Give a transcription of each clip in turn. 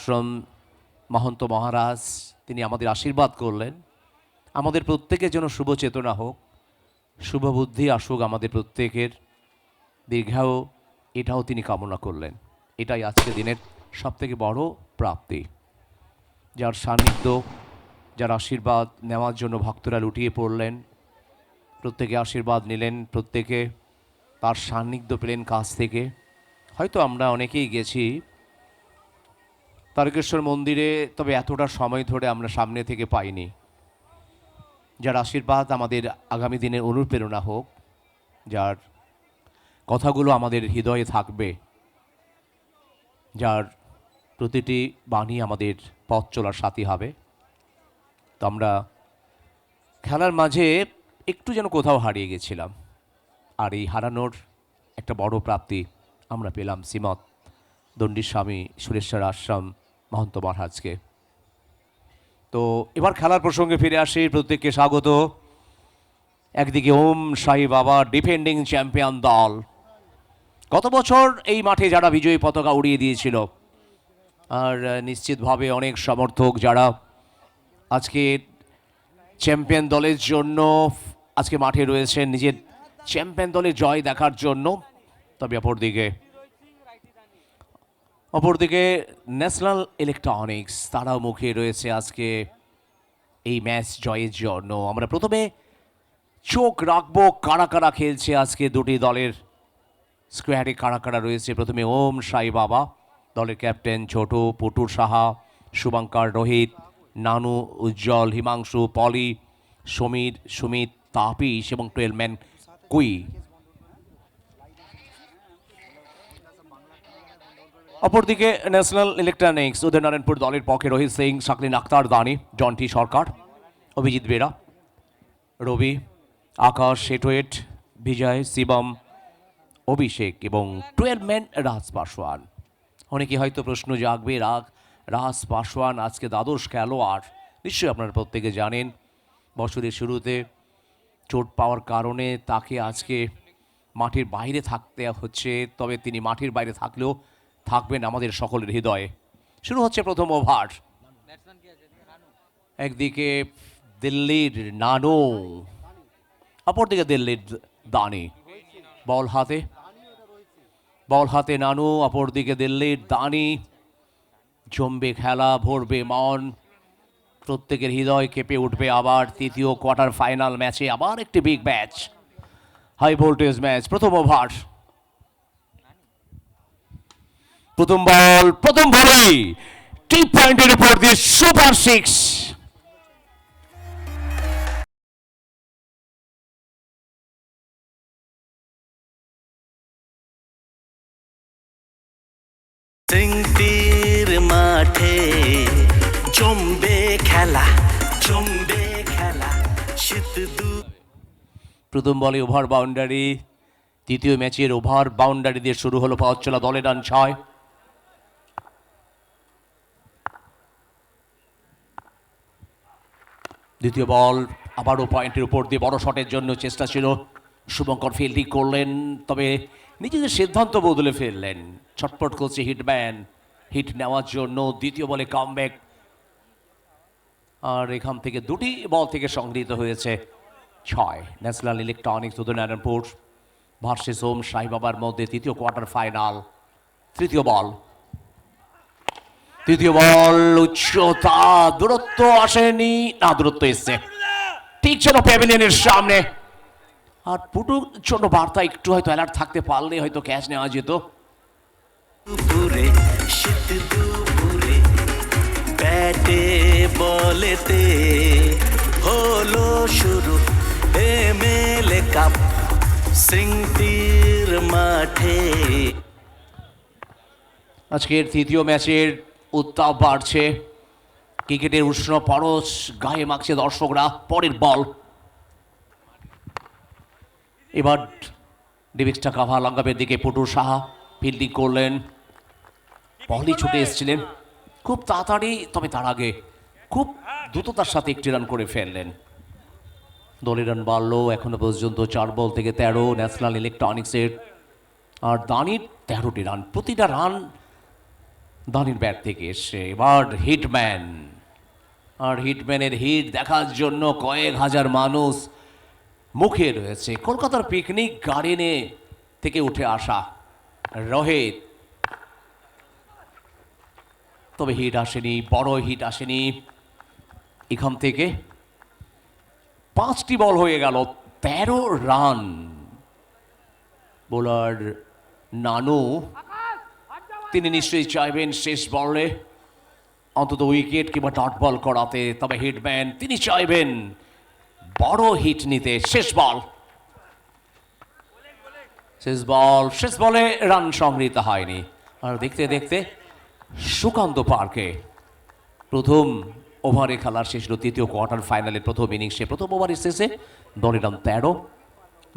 আশ্রম মহন্ত মহারাজ তিনি আমাদের আশীর্বাদ করলেন, আমাদের প্রত্যেকের জন্য শুভ চেতনা হোক, শুভ বুদ্ধি আসুক আমাদের প্রত্যেকের, দীর্ঘায়ু এটাও তিনি কামনা করলেন। এটাই আজকে দিনের সবথেকে বড় প্রাপ্তি। যার সান্নিধ্য, যার আশীর্বাদ নেওয়ার জন্য ভক্তরা লুটিয়ে পড়লেন, প্রত্যেকে আশীর্বাদ নিলেন, প্রত্যেকে তার সান্নিধ্য পেলেন কাছ থেকে। হয়তো আমরা অনেকেই গেছি তারকেশ্বর মন্দিরে, তবে এতটা সময় ধরে আমরা সামনে থেকে পাইনি। যার আশীর্বাদ আমাদের আগামী দিনের অনুপ্রেরণা হোক, যার কথাগুলো আমাদের হৃদয়ে থাকবে, যার প্রতিটি বাণী আমাদের পথ চলার সাথী হবে। তো আমরা খেলার মাঝে একটু যেন কোথাও হারিয়ে গেছিলাম, আর এই হারানোর একটা বড় প্রাপ্তি আমরা পেলাম শ্রীমৎ দণ্ডী স্বামী সুরেশ্বর আশ্রম মহন্ত মহারাজকে। তো এবার খেলার প্রসঙ্গে ফিরে আসি, প্রত্যেককে স্বাগত। একদিকে ওম সাই বাবা ডিফেন্ডিং চ্যাম্পিয়ন দল, গত বছর এই মাঠে যারা বিজয়ী পতাকা উড়িয়ে দিয়েছিল, আর নিশ্চিতভাবে অনেক সমর্থক যারা আজকে চ্যাম্পিয়ন দলের জন্য আজকে মাঠে রয়েছেন নিজের চ্যাম্পিয়ন দলের জয় দেখার জন্য। তবে অপরদিকে ন্যাশনাল ইলেকট্রনিক্স তারাও মুখে রয়েছে আজকে এই ম্যাচ জয়ের জন্য। আমরা প্রথমে চোখ রাখবো কারা কারা খেলছে আজকে দুটি দলের স্কোয়াডে, কারা কারা রয়েছে। প্রথমে ওম সাই বাবা দলের ক্যাপ্টেন ছোটু, পুটুর সাহা, শুভঙ্কর, রোহিত, নানু, উজ্জ্বল, হিমাংশু, পলি, সমীর, সুমিত, তাপিস এবং 12 ম্যান কুই। অপরদিকে ন্যাশনাল ইলেকট্রনিক্স উদয়নারায়ণপুর দলের পক্ষে রোহিত সিং, শাকলিন আক্তার, দানি, জন্টি সরকার, অভিজিৎ বেরা, রবি, আকাশ, শেটোয়েট, বিজয়, শিবম, অভিষেক এবং 12 ম্যান রাজ পাসওয়ান। অনেকে হয়তো প্রশ্ন জাগবে, রাজ পাসওয়ান আজকে দ্বাদশ খেলোয়াড়, নিশ্চয়ই আপনারা প্রত্যেকে জানেন বছরের শুরুতে চোট পাওয়ার কারণে তাকে আজকে মাঠের বাইরে থাকতে হচ্ছে। তবে তিনি মাঠের বাইরে থাকলেও থাকবেন আমাদের সকলের হৃদয়ে। শুরু হচ্ছে প্রথম ওভার। একদিকে দিল্লির নানু, অপরদিকে দিল্লির দানি। বল হাতে নানু, অপরদিকে দিল্লির দানি। জমবে খেলা, ভরবে মন, প্রত্যেকের হৃদয় কেঁপে উঠবে আবার তৃতীয় কোয়ার্টার ফাইনাল ম্যাচে। আবার একটি big match, high voltage match. প্রথম ওভার, প্রথম বল, প্রথম ভলি, টি পয়েন্টের উপর দিয়ে সুপার সিক্স। সিংটির মাঠে জমবে খেলা, জমবে খেলা, শীত প্রথম বলে ওভার বাউন্ডারি, তৃতীয় ম্যাচের ওভার বাউন্ডারি দিয়ে শুরু হলো পথ চলা। দলে রান 6। দ্বিতীয় বল, আবারও পয়েন্টের উপর দিয়ে বড় শটের জন্য চেষ্টা ছিল, শুভঙ্কর ফিল্ডিং করলেন, তবে নিজেদের সিদ্ধান্ত বদলে ফেললেন। ছটপট করছে হিটম্যান হিট নেওয়ার জন্য। দ্বিতীয় বলে কামব্যাক, আর এখান থেকে দুটি বল থেকে সংগৃহীত হয়েছে 6। ন্যাশনাল ইলেকট্রনিক্স উদয়নারায়ণপুর ভার্সেস ওম সাই বাবার মধ্যে তৃতীয় কোয়ার্টার ফাইনাল। তৃতীয় বল, উচ্চতা, দূরত্ব আসেনি, না দূরত্ব এসছে, ঠিক ছিল প্যাভিলিয়নের সামনে। আর পুটুর জন্য বার্তা একটু হয়তো অ্যালার্ট থাকতে পারলে হয়তো ক্যাচ নেওয়া যেত। দুপুরে, শীত দুপুরে, ব্যাটে বলেতে হলো শুরু এমএলএ কাপ সিংটির মাঠে। আজকের তৃতীয় ম্যাচের উত্তাপ বাড়ছে, ক্রিকেটের উষ্ণ পরশ গায়ে মাখছে দর্শকরা। পরের বল, এবার ডিভিক্সটা কাভা লঙ্গাবের দিকে পুটুর সাহা ফিল্ডিং করলেন, বলই ছুটে এসেছিলেন খুব তাড়াতাড়ি, তবে তার আগে খুব দ্রুততার সাথে একটি রান করে ফেললেন। দলের রান বাড়লো এখনো পর্যন্ত 4 বল থেকে 13 ন্যাশনাল ইলেকট্রনিক্সের, আর দানির 13টি রান। প্রতিটা রান দানির ব্যাট থেকে এসে এবার হিটম্যান, আর হিটম্যানের হিট দেখার জন্য কয়েক হাজার মানুষ মুখে রয়েছে। কলকাতার পিকনিক গার্ডেনে থেকে উঠে আসা রোহিত, তবে হিট আসেনি, বড় হিট আসেনি। এখান থেকে 5টি বল হয়ে গেল, 13 রান। বোলার নানু তিনি নিশ্চয়ই চাইবেন শেষ বলে অন্তত উইকেট কিংবা ডট বল করাতে, তবে হিটম্যান তিনি চাইবেন বড় হিট নিতে। শেষ বলে রান সংগৃহীত হয়নি। আর দেখতে দেখতে সুকান্ত পার্কে প্রথম ওভারে খেলার শেষ হলো তৃতীয় কোয়ার্টার ফাইনালের প্রথম ইনিংসে। প্রথম ওভারের শেষে দলের রান 13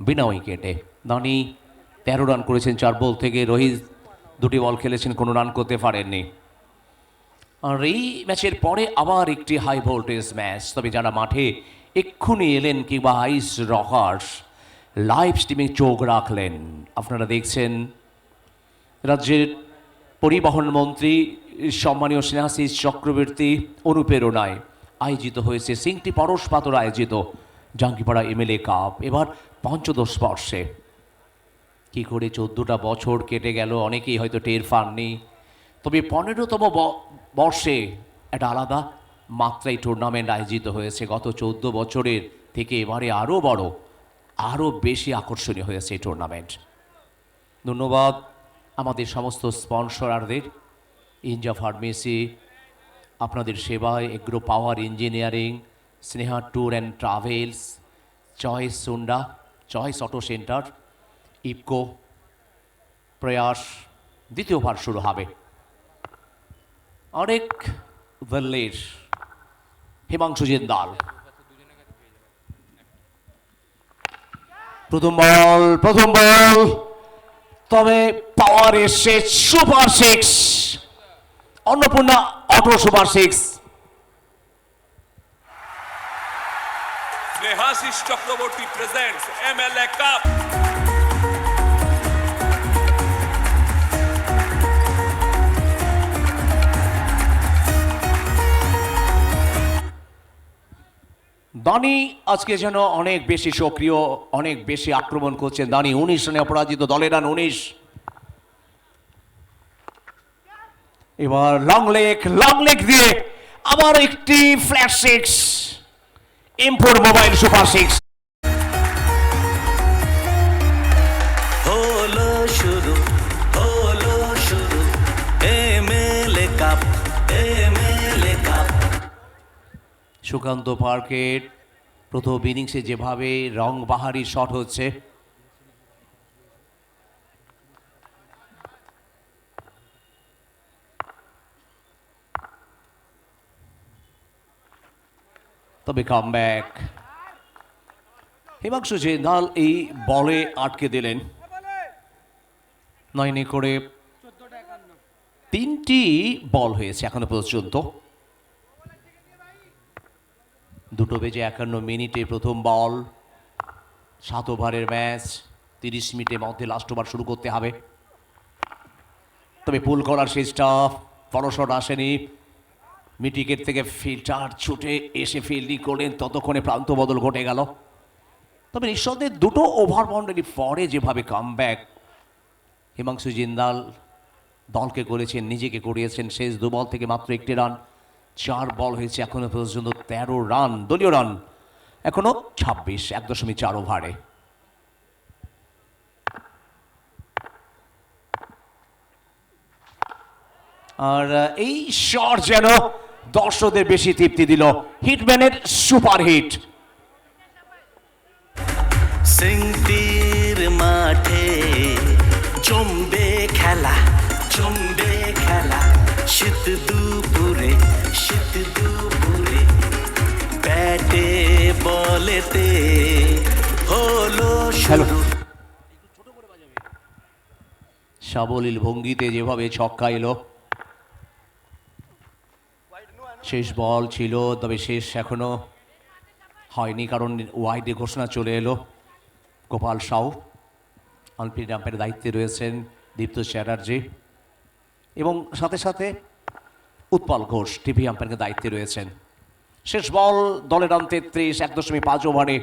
বিনা উইকেটে। দানি 13 রান করেছেন 4 বল থেকে। রোহিত 2টি বল খেলেছেন, কোনো রান করতে পারেননি। আর এই ম্যাচের পরে আবার একটি হাই ভোল্টেজ ম্যাচ। তবে যারা মাঠে এক্ষুনি এলেন কিংবা আইস রকার্স লাইভ স্ট্রিমে চোখ রাখলেন, আপনারা দেখছেন রাজ্যের পরিবহন মন্ত্রী সম্মানীয় স্নেহাশিস চক্রবর্তী অনুপ্রেরণায় আয়োজিত হয়েছে সিংটি পরশ পাথর আয়োজিত জাঙ্গিপাড়া এমএলএ কাপ। এবার পঞ্চদশ বর্ষে কি করে 14টা বছর কেটে গেল অনেকেই হয়তো টের পাননি। তবে 15তম বর্ষে একটা আলাদা মাত্রায় টুর্নামেন্ট আয়োজিত হয়েছে। গত 14 বছরের থেকে এবারে আরও বড়, আরও বেশি আকর্ষণীয় হয়েছে এই টুর্নামেন্ট। ধন্যবাদ আমাদের সমস্ত স্পন্সরারদের। ইনজা ফার্মেসি আপনাদের সেবায়, agro power engineering, Sneha tour and travels, choice সুন্ডা, চয়েস অটো সেন্টার, ইপকো, প্রয়াস। দ্বিতীয় ওভার শুরু হবে। অনেক ভেল্লের হিমাংশু জিন্দাল। প্রথম বল, তবে পাওয়ার এসে super 6, Annapurna auto super 6। Snehasis Chakraborty presents MLA cup. দানি আজকে যেন অনেক বেশি সক্রিয়, অনেক বেশি আক্রমণ করছেন। দানি 19 রানে অপরাজিত, দলের রান 19। এবার লং লেগ দিয়ে আবার একটি ফ্ল্যাট 6, M4 মোবাইল সুপার 6। হলো শুরু এমএলএ কাপ। সুকান্ত পার্কের প্রথম ইনিংসে যেভাবে রংবাহারি শট হচ্ছে, তবে কামব্যাক হিমাংশু জিন্দাল এই বলে আটকে দিলেন। 9 করে 3টি বল হয়েছে এখনো পর্যন্ত। 2:51 প্রথম বল, 7 ওভারের ম্যাচ, 30 মিনিটের মধ্যে লাস্ট ওভার শুরু করতে হবে। তবে পুল করার শেষটা বড় শট আসেনি। মিড-উইকেট থেকে ফিল্ডার ছুটে এসে ফিল্ডিং করলেন, ততক্ষণে প্রান্ত বদল ঘটে গেল। তবে নিঃসন্দেহে 2 ওভার বাউন্ডারি পরে যেভাবে কামব্যাক হিমাংশু জিন্দাল দলকে করেছেন, নিজেকে করিয়েছেন। শেষ 2 বল থেকে মাত্র 1টি রান, 4 বল হয়েছে এখনো পর্যন্ত 13 রান, দলীয় রান এখনো 26, 1.4 ওভারে। আর এই শট যেন দর্শকদের বেশি তৃপ্তি দিল। হিটম্যানের সুপার হিট। সিংটির মাঠে জমবে খেলা, শীত দুপুরে ব্যাটে বলেতে হলো শুরু। সাবলীল ভঙ্গিতে যেভাবে ছক্কা এলো, শেষ বল ছিল, তবে শেষ এখনো হয়নি, কারণ ওয়াইডে ঘোষণা চলে এলো। গোপাল সাউ আম্পায়ারের দায়িত্বে রয়েছেন, দীপ্ত চ্যাটার্জি। এবং সাথে সাথে উৎপল ঘোষ টিভি আম্পায়ারের দায়িত্বে রয়েছেন। শেষ বল দলের রান 33 1.5 ওভারে।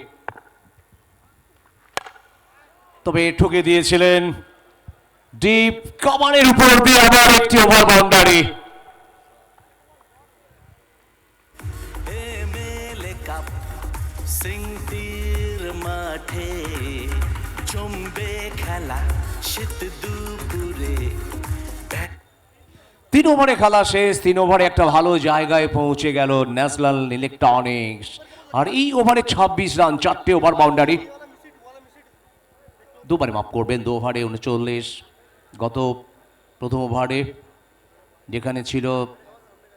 তবে ঠকে দিয়েছিলেন ডিপ কমানের উপর দিয়ে আবার একটি ওভার বাউন্ডারি। এমএলএ কাপ সিংটির মাঠে জমবে খেলা শীত দুপুরে 3 ওভারে খেলা শেষ। 3 ওভারে একটা ভালো জায়গায় পৌঁছে গেল ন্যাশনাল ইলেকট্রনিক্স। আর এই ওভারে 26 রান, 4টে ওভার বাউন্ডারি। দুবারে মাফ করবেন, 2 ওভারে 39। গত প্রথম ওভারে যেখানে ছিল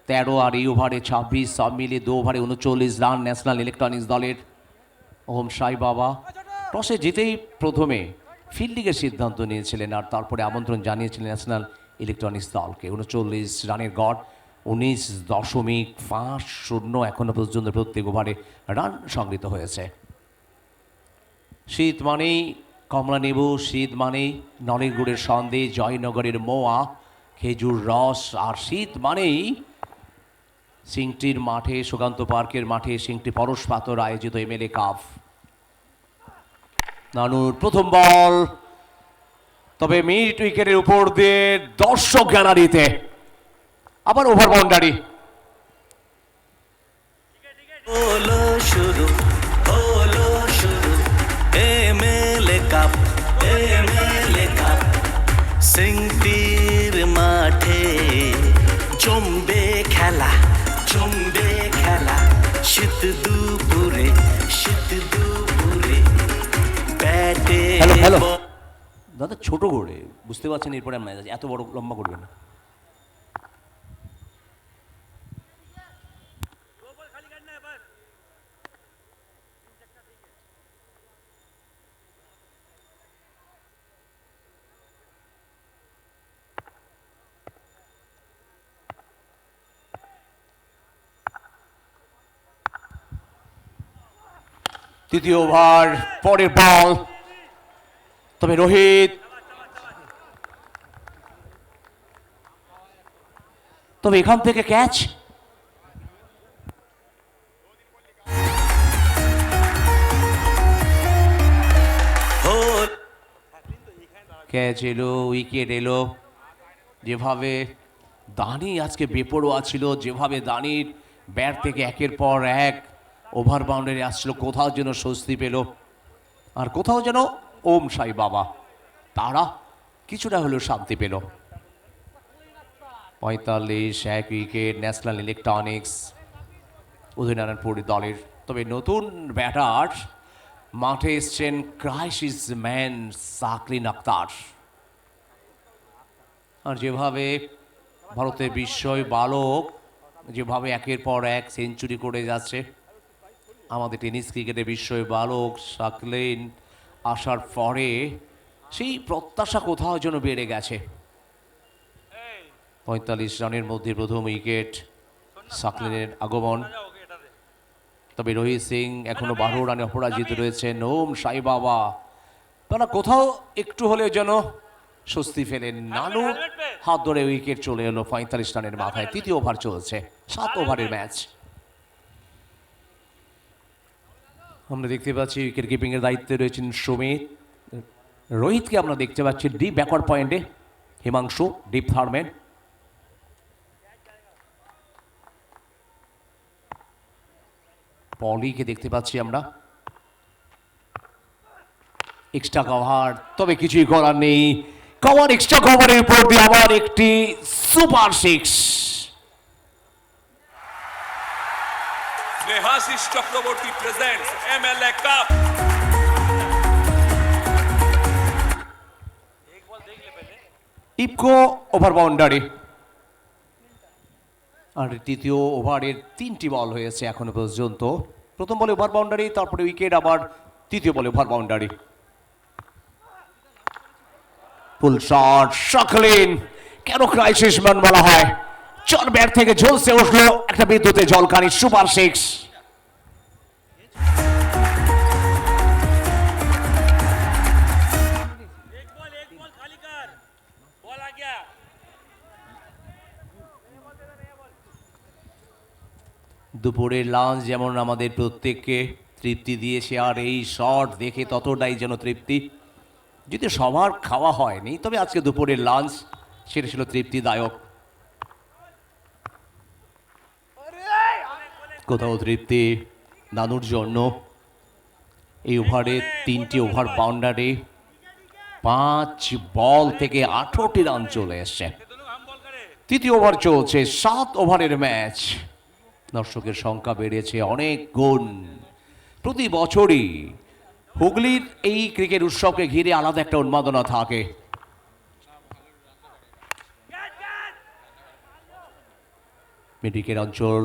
13 আর এই ওভারে 26, সব মিলিয়ে 2 ওভারে 39 রান ন্যাশনাল ইলেকট্রনিক্স দলের। ওম সাই বাবা টসে জিতেই প্রথমে ফিল্ডিংয়ের সিদ্ধান্ত নিয়েছিলেন আর তারপরে আমন্ত্রণ জানিয়েছিলেন ন্যাশনাল ইলেকট্রনিক্স দলকে। 39 রানের গড়, 19.50 এখনো পর্যন্ত প্রত্যেক ওভারে রান সংগৃহীত হয়েছে। শীত মানেই কমলা লেবু, শীত মানেই নলের গুড়ের সন্দেশ, জয়নগরের মোয়া, খেজুর রস, আর শীত মানেই সিংটির মাঠে, সুকান্ত পার্কের মাঠে সিংটি পরশ পাথর আয়োজিত এমএলএ কাপ। নানুর প্রথম বল, তবে মিড উইকেটের উপর দিয়ে দর্শক গ্যালারিতে আবার ওভার বাউন্ডারি। হলো শুরু এমএলএ কাপ সিংটির মাঠে জমবে খেলা শীত দুপুরে ব্যাটে হ্যালো দাদা, ছোট করে বুঝতে পারছেন, এরপরে ম্যাচ আছে, এত বড় লম্বা করবেন না। তৃতীয় ওভার, পরের বল, তবে রোহিত, তবে এখান থেকে ক্যাচ। ক্যাচ এলো, উইকেট এলো। যেভাবে দানি আজকে বেপরোয়া ছিল, যেভাবে দানির ব্যাট থেকে একের পর এক ওভার বাউন্ডারি আসছিল, কোথাও যেন স্বস্তি পেল আর কোথাও যেন ওম সাই বাবা তারা কিছুটা হলেও শান্তি পেল। 45 1 উইকেট ন্যাশনাল ইলেকট্রনিক্স উদয়নারায়ণপুর দলের। তবে নতুন ব্যাটার মাঠে এসছেন ক্রাইসিস ম্যান সাকলিন আক্তার। আর যেভাবে ভারতের বিস্ময় বালক যেভাবে একের পর এক সেঞ্চুরি করে যাচ্ছে, আমাদের টেনিস ক্রিকেটের বিস্ময় বালক সাকলিন আসার পরে সেই প্রত্যাশা কোথাও যেন বেড়ে গেছে। 45 রানের মধ্যে প্রথম উইকেট, সাকলিনের আগমন। তবে রোহিত সিং এখনো 12 রানে অপরাজিত রয়েছেন। ওম সাই বাবা তারা কোথাও একটু হলেও যেন স্বস্তি ফেলেন। নানু হাত ধরে উইকেট চলে এলো 45 রানের মাথায়। তৃতীয় ওভার চলছে, 7 ওভারের ম্যাচ। আমরা দেখতে পাচ্ছি উইকেট কিপিং এর দায়িত্বে রয়েছেন সুমিত। রোহিতকে আমরা দেখতে পাচ্ছি ডিপ ব্যাকওয়ার্ড পয়েন্টে, হিমাংশু ডিপ থার্ডম্যান। পলিকে দেখতে পাচ্ছি আমরা এক্সট্রা কভার, তবে কিছুই করার নেই। কভার এক্সট্রা কভারের উপর দিয়ে আবার একটি super six. Snehasis Chakraborty presents MLA cup. ইপকো ওভার বাউন্ডারি। আর তৃতীয় ওভারের 3টি বল হয়েছে এখনো পর্যন্ত। প্রথম বলে ওভার বাউন্ডারি, তারপরে উইকেট, আবার তৃতীয় বলে ওভার বাউন্ডারি। ফুল শট সাকলিন, কেন ক্রাইসিস ম্যান বলা হয়? 4 ব্যাট থেকে ঝলসে উঠলো একটা বিদ্যুতে জলকানি সুপার সিক্স। দুপুরের লাঞ্চ যেমন আমাদের প্রত্যেককে তৃপ্তি দিয়েছে, আর এই শট দেখে ততটাই যেন তৃপ্তি। যদি সবার খাওয়া হয়নি, তবে আজকে দুপুরের লাঞ্চ সেটা ছিল তৃপ্তিদায়ক। কোথাও তৃপ্তি নানুর জন্য। এই ওভারে 3টি ওভার বাউন্ডারি, 5 বল থেকে 18টি রান চলে এসছে। তৃতীয় ওভার চলছে, 7 ওভারের ম্যাচ। দর্শকের সংখ্যা বেড়েছে অনেক গুণ। প্রতি বছরই হুগলির এই ক্রিকেট উৎসবকে ঘিরে আলাদা একটা উন্মাদনা থাকে। মিডিকের অঞ্চল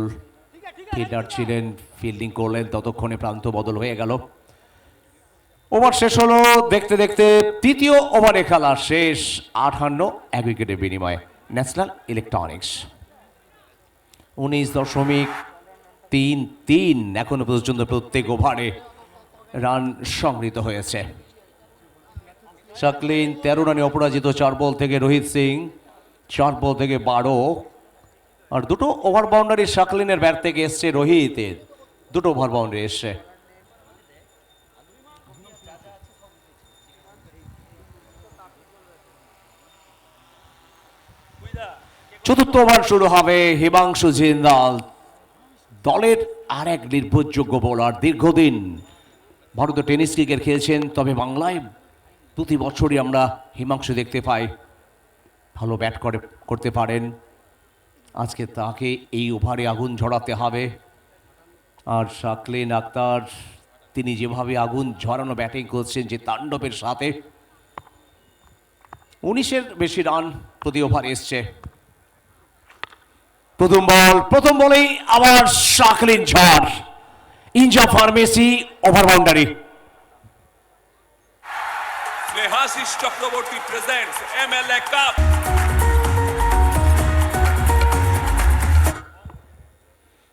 ফিল্ডার ছিলেন, ফিল্ডিং করলেন, ততক্ষণে প্রান্ত বদল হয়ে গেল। ওভার শেষ হলো, দেখতে দেখতে তৃতীয় ওভারে খেলা শেষ। 58 উইকেটের বিনিময়ে। ন্যাশনাল ইলেকট্রনিক্স 19.33 এখনো পর্যন্ত প্রত্যেক ওভারে রান সংগৃহীত হয়েছে। শাকলিন 13 রানে অপরাজিত, 4 বল থেকে রোহিত সিং 4 বল থেকে 12, আর 2টো ওভার বাউন্ডারি শাকলিনের ব্যাট থেকে এসছে, রোহিতের 2টো ওভার বাউন্ডারি এসছে। চতুর্থ ওভার শুরু হবে। হিমাংশু জিন্দাল দলের আর এক নির্ভরযোগ্য বোলার। দীর্ঘদিন ভারতীয় টেনিস ক্রিকেট খেলছেন, তবে বাংলায় প্রতি বছরই আমরা হিমাংশু দেখতে পাই। ভালো ব্যাট করতে পারেন। আজকে তাকে এই ওভারে আগুন ঝরাতে হবে। আর শাকলিন আক্তার তিনি যেভাবে আগুন ঝরানো ব্যাটিং করছেন, যে তাণ্ডবের সাথে, 19-এর বেশি রান প্রতি ওভার এসছে। প্রথম বলেই আবার শাকলিন ঝড়, Inja pharmacy over boundary. Snehasis Chakraborty presents MLA Cup.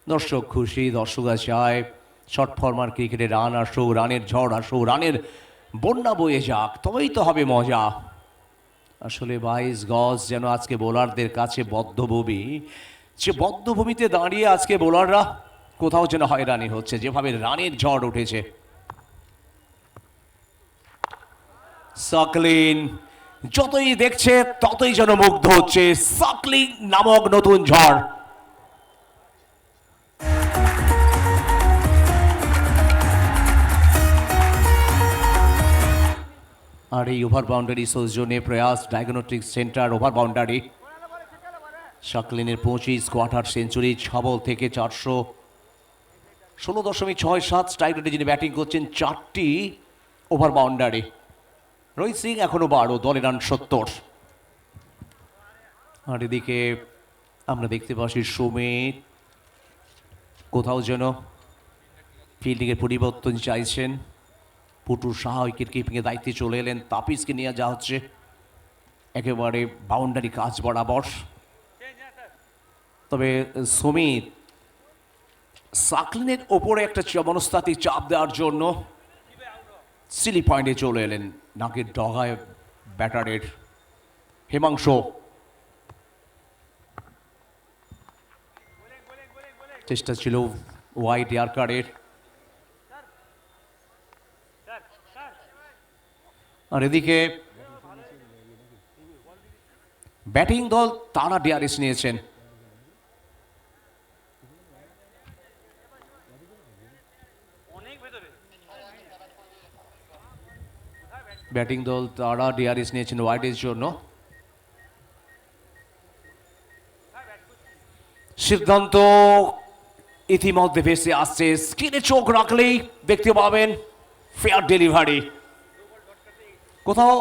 দর্শক খুশি, দর্শকরা চায় শর্ট ফরমার ক্রিকেটে রান আসুক, রানের ঝড় আসুক, রানের বন্যা বয়ে যাক, তবেই তো হবে মজা। আসলে 22 গজ যেন আজকে বোলারদের কাছে বদ্ধভূমি। যে বদ্ধভূমিতে দাঁড়িয়ে আজকে বোলাররা কোথাও যেন হয়রানি হচ্ছে, যেভাবে রানের ঝড় উঠেছে। শাকলিন যতই দেখছে ততই যেন মুগ্ধ হচ্ছে। শাকলিন নামক নতুন ঝড়। আর এই ওভার বাউন্ডারি সৌজন্যে Prayas diagnostic centre over boundary. শাকলিনের 25 কোয়ার্টার সেঞ্চুরি, 6 বল থেকে 416.67 স্ট্রাইক রেটে যিনি ব্যাটিং করছেন, 4টি ওভার বাউন্ডারি। রোহিত সিং এখনো 12, দলের রান 70। আর এদিকে আমরা দেখতে পাচ্ছি সুমিত কোথাও যেন ফিল্ডিংয়ের পরিবর্তন চাইছেন। পুটু সাহা উইকেট কিপিংয়ের দায়িত্বে চলে এলেন, তাপিজকে নিয়ে যাওয়া হচ্ছে একেবারে বাউন্ডারি কাজ বরাবর। তবে সুমিত শাকলিনের ওপরে একটা মনস্তাত্ত্বিক চাপ দেওয়ার জন্য সিলি পয়েন্টে চলে এলেন। নাকের ডগায় ব্যাটারের হিমাংশু। চেষ্টা ছিল ওয়াইড ইয়ার্কারের। আর এদিকে ব্যাটিং দল তারা ডিআরএস নিয়েছেন। ব্যাটিং দল তারা ডিআরএস নিয়েছেন ওয়াইডের জন্য। সিদ্ধান্ত ইতিমধ্যে ভেসে আসছে, স্ক্রিনে চোখ রাখলেই দেখতে পাবেন ফেয়ার ডেলিভারি। কোথাও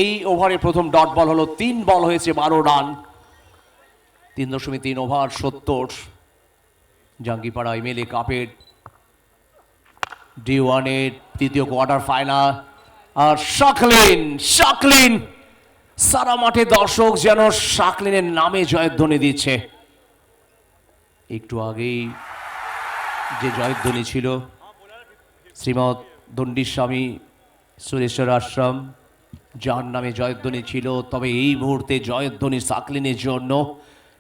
এই ওভারে প্রথম ডট বল হলো, 3 বল হয়েছে 12 রান, 3.3 ওভার 70। জাঙ্গিপাড়া এমএলএ কাপের D1-এর তৃতীয় কোয়ার্টার ফাইনাল। আর শাকলিন সারা মাঠে দর্শক যেন শাকলিনের নামে জয়ধ্বনি দিচ্ছে। একটু আগেই যে জয়ধ্বনি ছিল শ্রীমৎ দণ্ডিস্বামী সুরেশ্বর আশ্রম, যার নামে জয়ধ্বনি ছিল, তবে এই মুহূর্তে জয়ধ্বনি শাকলিনের জন্য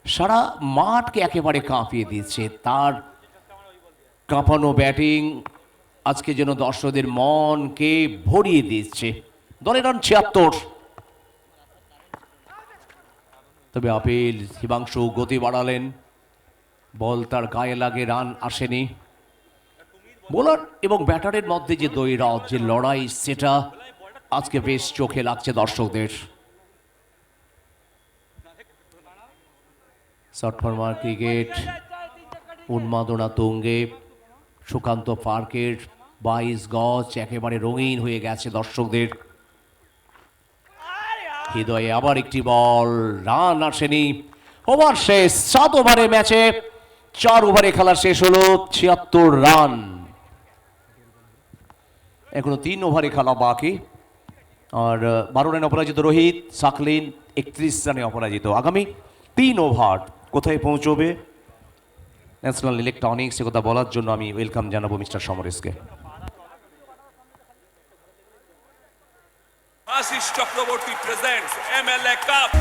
সারা মাঠকে একেবারে কাঁপিয়ে দিচ্ছে। তার কাঁপানো ব্যাটিং আজকে যেন দর্শকদের মনকে ভরিয়ে দিচ্ছে। দলের রান ৭৬। তবে আপিল হিমাংশু গতি বাড়ালেন, বল তার গায়ে লাগে, রান আসেনি। বোলার এবং ব্যাটারের মধ্যে যে দ্বৈরথ, যে লড়াই, সেটা আজকে বেশ চোখে লাগছে দর্শকদের। শর্ট ফরমার ক্রিকেট উন্মাদনা তুঙ্গে। সুকান্ত পার্কের ২২ গজ একেবারে রঙিন হয়ে গেছে দর্শকদের হৃদয়ে। আবার একটি বল, রান আসেনি। ওভার শেষ, ৭ ওভারে ম্যাচে ৪ ওভারে খেলা শেষ হলো, ৭৬ রান। এখনো ৩ ওভারে খেলা বাকি। আর ১২ রানে অপরাজিত রোহিত, সাকলিন ৩১ রানে অপরাজিত। আগামী ৩ ওভার কোথায় পৌঁছবে ন্যাশনাল ইলেকট্রনিক্স, কথা বলার জন্য আমি ওয়েলকাম জানাবো মিস্টার সমরেশকে। Ashis Chakraborty presents MLA cup.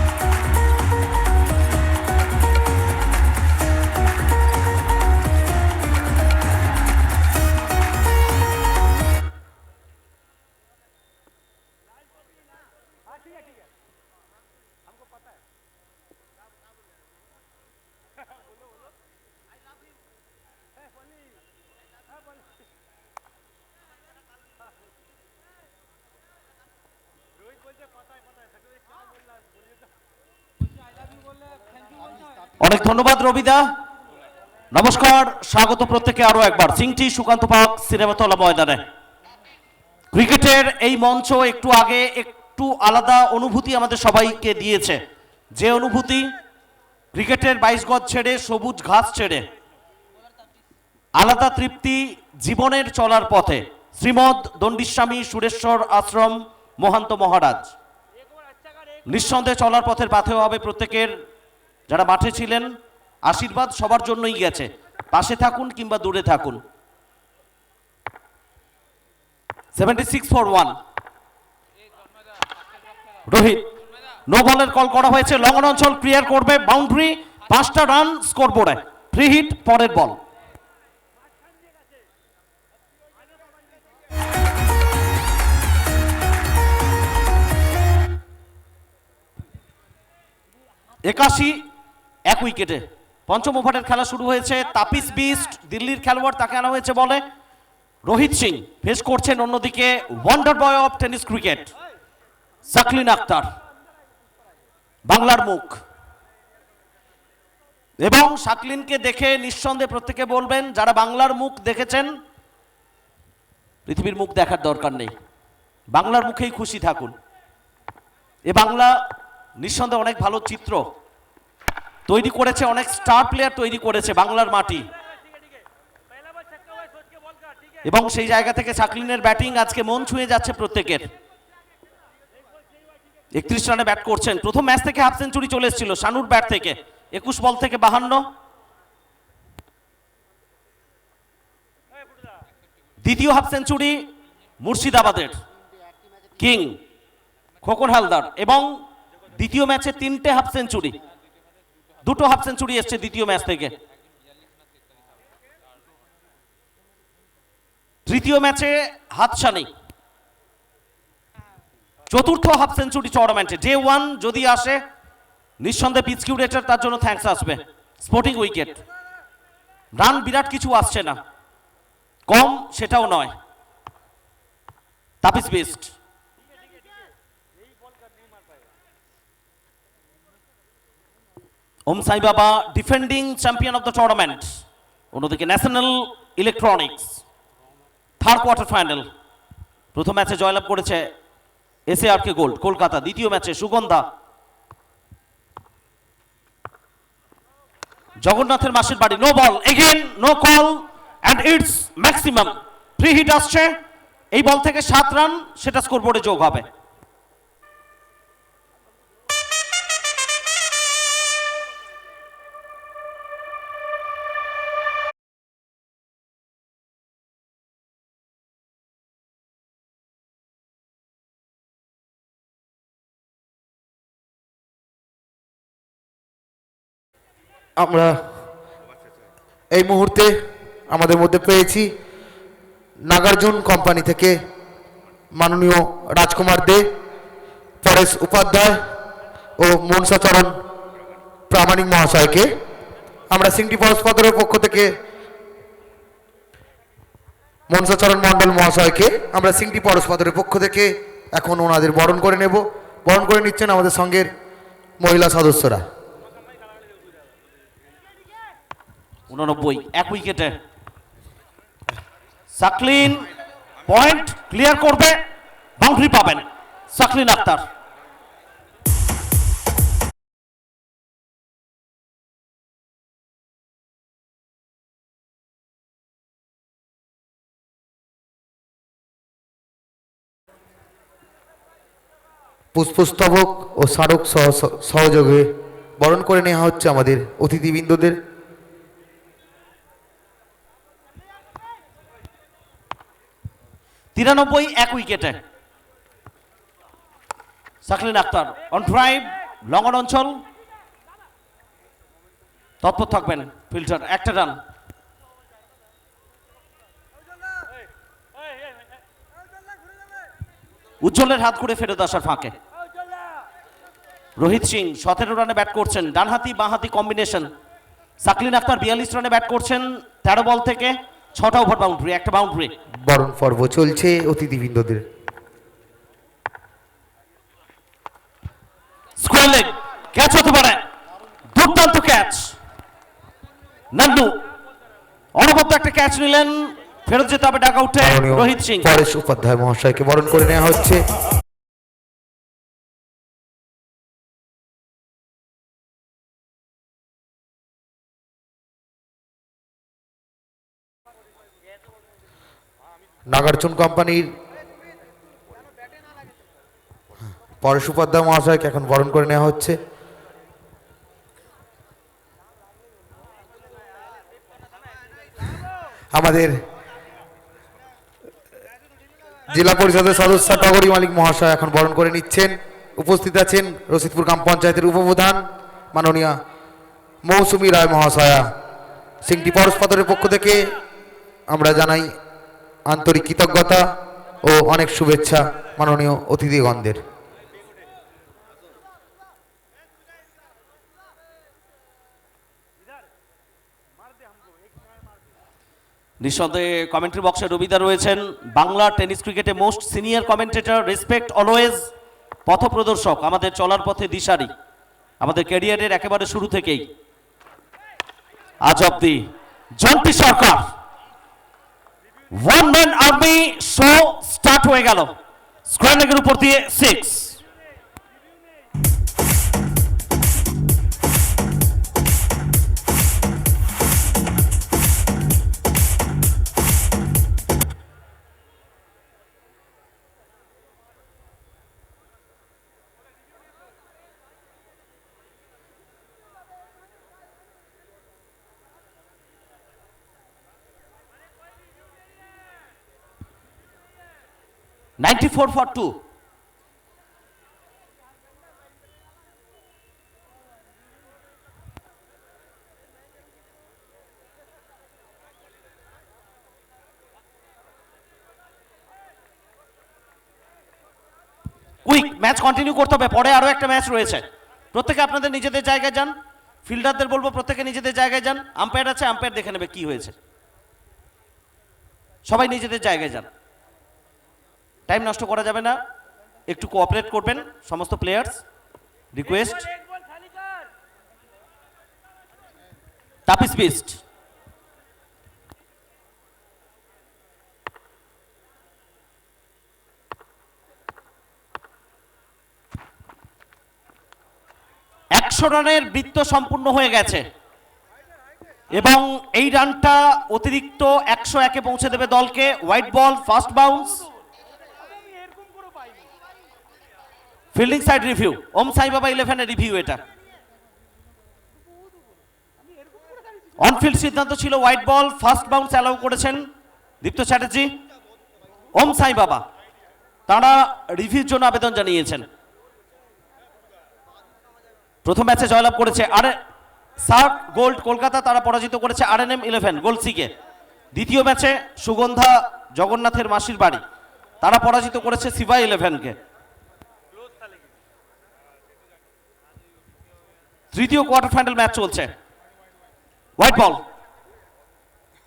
অনেক ধন্যবাদ রবিদা, নমস্কার, স্বাগত প্রত্যেকে আরো একবার সিংটি সুকান্ত পাক সিনেমাতলা ময়দানে। ক্রিকেটের এই মঞ্চ একটু আগে একটু আলাদা অনুভূতি আমাদের সবাইকে দিয়েছে, যে অনুভূতি ক্রিকেটের ২২ গজ ছেড়ে, সবুজ ঘাস ছেড়ে আলাদা তৃপ্তি জীবনের চলার পথে। শ্রীমদ দণ্ডিস্বামী সুরেশ্বর আশ্রম মহান্ত মহারাজ নিঃসন্দেহে চলার পথের পাথেও হবে প্রত্যেকের। যারা মাঠে ছিলেন, আশীর্বাদ সবার জন্যই গেছে, পাশে থাকুন কিংবা দূরে থাকুন। 76 ফর 1 রোহিত, নো বলের কল করা হয়েছে। লং অন অঞ্চল ক্লিয়ার করবে, বাউন্ডারি, 5টা রান স্কোরবোর্ডে, ফ্রি হিট পরের বল। একাশি, 1 উইকেটে পঞ্চম ওভারের খেলা শুরু হয়েছে। তাপিস বিস্ট দিল্লির খেলোয়াড়, তাকে আনা হয়েছে বলে। রোহিত সিং ফেস করছেন অন্যদিকে wonder boy of tennis cricket Saqlain Akhtar, বাংলার মুখ। এবং সাকলিনকে দেখে নিঃসন্দেহে প্রত্যেকে বলবেন, যারা বাংলার মুখ দেখেছেন, পৃথিবীর মুখ দেখার দরকার নেই, বাংলার মুখেই খুশি থাকুন। এ বাংলা নিঃসন্দেহে অনেক ভালো চিত্র তৈরি করেছে, অনেক স্টার প্লেয়ার তৈরি করেছে বাংলার মাটি। এবং সেই জায়গা থেকে সাকলিনের ব্যাটিং আজকে মন ছুঁয়ে যাচ্ছে প্রত্যেকের। 31 রানে ব্যাট করছেন। প্রথম ম্যাচ থেকে হাফ সেঞ্চুরি চলে এসেছিল শানুর ব্যাট থেকে, 21 বল থেকে 52। দ্বিতীয় হাফ সেঞ্চুরি মুর্শিদাবাদের কিং খোকন হালদার। এবং দ্বিতীয় ম্যাচে 3টে হাফ সেঞ্চুরি, 2টো হাফ সেঞ্চুরি এসছে দ্বিতীয় ম্যাচ থেকে। তৃতীয় ম্যাচে হাতছানি, চতুর্থ হাফ সেঞ্চুরি টুর্নামেন্টে। ডে 1 যদি আসে, নিঃসন্দেহে পিচ কিউরেটর তার জন্য থ্যাঙ্কস আসবে। স্পোর্টিং উইকেট, রান বিরাট কিছু আসছে না, কম সেটাও নয়। তাপিস beast, Om Sai Baba defending champion of the tournament. অন্যদিকে national electronics third quarter final. প্রথম ম্যাচে জয়লাভ করেছে SARK গোল্ড কলকাতা, দ্বিতীয় ম্যাচে সুগন্ধা। জগন্নাথের মাসের বাড়ি, no ball, again no call and it's maximum. Free hit আসছে, এই বল থেকে 7 রান, সেটা স্কোরবোর্ডে যোগ হবে। আমরা এই মুহূর্তে আমাদের মধ্যে পেয়েছি নাগার্জুন কোম্পানি থেকে মাননীয় রাজকুমার দে, পরেশ উপাধ্যায় ও মনসাচরণ প্রামাণিক মহাশয়কে। আমরা সিংটি পরস্পরের পক্ষ থেকে মনসাচরণ মণ্ডল মহাশয়কে আমরা সিংটি পরস্পরের পক্ষ থেকে এখন ওনাদের বরণ করে নেব। বরণ করে নিচ্ছেন আমাদের সঙ্গের মহিলা সদস্যরা। 89 এক উইকেটে সাকলিন পয়েন্ট ক্লিয়ার করবে, বাউন্ডারি পাবেন সাকলিন আক্তার। পুষ্পস্তবক ও স্মারক সহযোগে বরণ করে নেওয়া হচ্ছে আমাদের অতিথিবৃন্দদের। তিরানব্বই এক উইকেটে Saqlain Akhtar on drive long on অঞ্চল তৎপর থাকবেন ফিল্টার, একটা রান। উজ্জ্বলের হাত করে ফেরত আসার ফাঁকে রোহিত সিং 17 রানে ব্যাট করছেন, ডানহাতি বাঁহাতি কম্বিনেশন। সাকলিন আক্তার 42 রানে ব্যাট করছেন, 13 বল থেকে 6টা ওভার বাউন্ডারি, একটা বাউন্ডারি। বরণ পর্ব চলছে অতিথিবৃন্দদের। স্কোয়ার লেগ ক্যাচ হতে পারে, দুর্দান্ত ক্যাচ। নান্ডু অনবদ্য একটা ক্যাচ নিলেন, ফেরত যেতে হবে ডাক আউটে মাননীয় রোহিত সিং। পরেশ উপাধ্যায় মহাশয়কে বরণ করে নেওয়া হচ্ছে। নাগার্জুন কোম্পানির পরেশ উপাধ্যায় মহাশয়কে এখন বরণ করে নেওয়া হচ্ছে। আমাদের জেলা পরিষদের সদস্য টগরী মালিক মহাশয় এখন বরণ করে নিচ্ছেন। উপস্থিত আছেন রশিদপুর গ্রাম পঞ্চায়েতের উপপ্রধান মাননীয়া মৌসুমী রায় মহাশয়া। সিংটি পরস্পরের পক্ষ থেকে আমরা জানাই আন্তরিক কৃতজ্ঞতা ও অনেক শুভেচ্ছা মাননীয় অতিথিগণদের। নিঃসন্দেহে কমেন্ট্রি বক্সে রবিদা রয়েছেন, বাংলা টেনিস ক্রিকেটে most senior commentator, respect always, পথপ্রদর্শক, আমাদের চলার পথে দিশারি, আমাদের ক্যারিয়ারের একেবারে শুরু থেকেই আজ অব্দি। Jonty Sarkar, one man army show start হয়ে গেল। স্কোয়ার লেগের উপর দিয়ে 6। $94 for 2. কুইক ম্যাচ কন্টিনিউ করতে হবে, পরে আরো একটা ম্যাচ রয়েছে। প্রত্যেকে আপনাদের নিজেদের জায়গায় যান, ফিল্ডারদের বলবো প্রত্যেকে নিজেদের জায়গায় যান। আম্পায়ার আছে, আম্পায়ার দেখে নেবে কি হয়েছে। সবাই নিজেদের জায়গায় যান, টাইম নষ্ট করা যাবে না, একটু কোঅপারেট করবেন সমস্ত প্লেয়ার্স, রিকোয়েস্ট। তাপিস বিস্ট রানের বৃত্ত সম্পূর্ণ হয়ে গেছে এবং এই রানটা অতিরিক্ত 101-এ পৌঁছে দেবে দলকে। White ball, first bounce, fielding side review, Om Sai Baba 11-এর রিভিউ। এটা অনফিল্ড সিদ্ধান্ত ছিল white ball, first bounce allow করেছেন দীপ্ত চ্যাটার্জি। ওম সাই বাবা তারা রিভিউর জন্য আবেদন জানিয়েছেন। প্রথম ম্যাচে জয়লাভ করেছে আর সার্ক গোল্ড কলকাতা, তারা পরাজিত করেছে RNM 11 গোল্ড সিকে। দ্বিতীয় ম্যাচে সুগন্ধা জগন্নাথের মাসির বাড়ি, তারা পরাজিত করেছে সিভা 11কে। তৃতীয় কোয়ার্টার ফাইনাল ম্যাচ চলছে। White ball.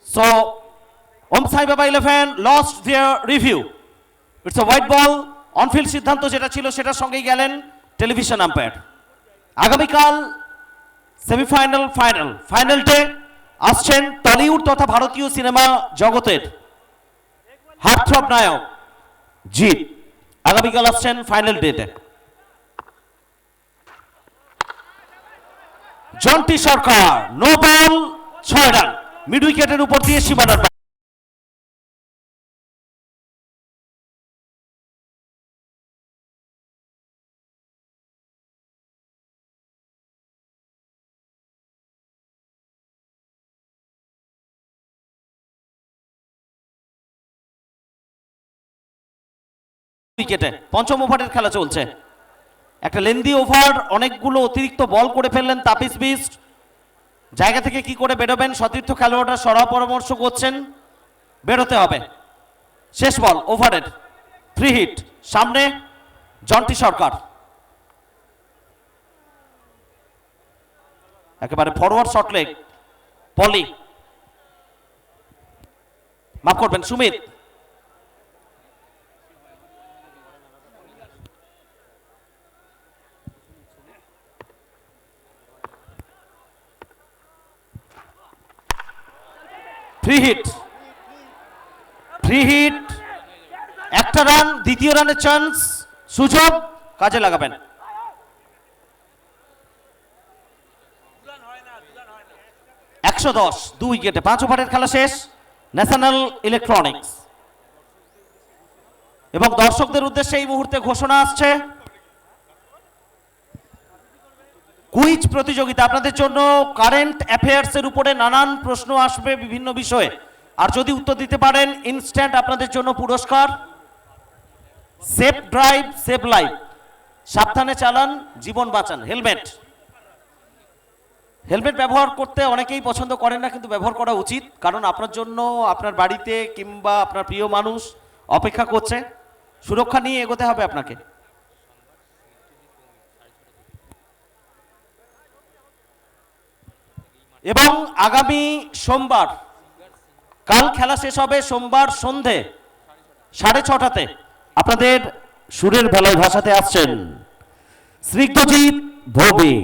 So Sai Baba 11 lost their review. It's a white ball. Onfield সিদ্ধান্ত যেটা ছিল সেটার সঙ্গেই গেলেন টেলিভিশন আম্পায়ার। আগামীকাল সেমিফাইনাল ফাইনাল ডে আসছেন টলিউড তথা ভারতীয় সিনেমা জগতের হার্টথ্রব নায়ক জিৎ। আগামীকাল আসছেন ফাইনাল ডেতে। জন্টি সরকার নো বল 6 রান, মিড উইকেটের উপর দিয়ে সীমানার উইকেটে। পঞ্চম ওভারের খেলা চলছে। একটা লেন্দি ওভার, অনেকগুলো অতিরিক্ত বল করে ফেললেন তাপিস বিস্ট। জায়গা থেকে কি করে বেরোবেন সতীর্থ খেলোয়াড়রা সরাহ পরামর্শ করছেন, বেরোতে হবে। শেষ বল ওভারের, ফ্রি হিট, সামনে জন্টি সরকার। একেবারে ফরওয়ার্ড শট লেগ, পলি, মাফ করবেন সুমিত। ফ্রি হিট, একটা রান, দ্বিতীয় রানের চান্স, সুযোগ কাজে লাগাবেন। $110, 2 উইকেটে, 5 ওভারের খেলা শেষ। ন্যাশনাল ইলেকট্রনিক্স এবং দর্শকদের উদ্দেশ্যে এই মুহূর্তে ঘোষণা আসছে কুইজ প্রতিযোগিতা। আপনাদের জন্য কারেন্ট অ্যাফেয়ার্সের উপরে নানান প্রশ্ন আসবে বিভিন্ন বিষয়ে, আর যদি উত্তর দিতে পারেন ইনস্ট্যান্ট আপনাদের জন্য পুরস্কার। সেফ ড্রাইভ সেভ লাইফ, সাবধানে চালান জীবন বাঁচান। হেলমেট ব্যবহার করতে অনেকেই পছন্দ করেন না, কিন্তু ব্যবহার করা উচিত, কারণ আপনার জন্য আপনার বাড়িতে কিংবা আপনার প্রিয় মানুষ অপেক্ষা করছে। সুরক্ষা নিয়ে এগোতে হবে আপনাকে। এবং আগামী সোমবার, কাল খেলা শেষ হবে সোমবার সন্ধে 6:30টাতে। আপনাদের সুরের বেলায় ভাষাতে আসছেন স্নিগ্ধজিৎ ভৌমিক।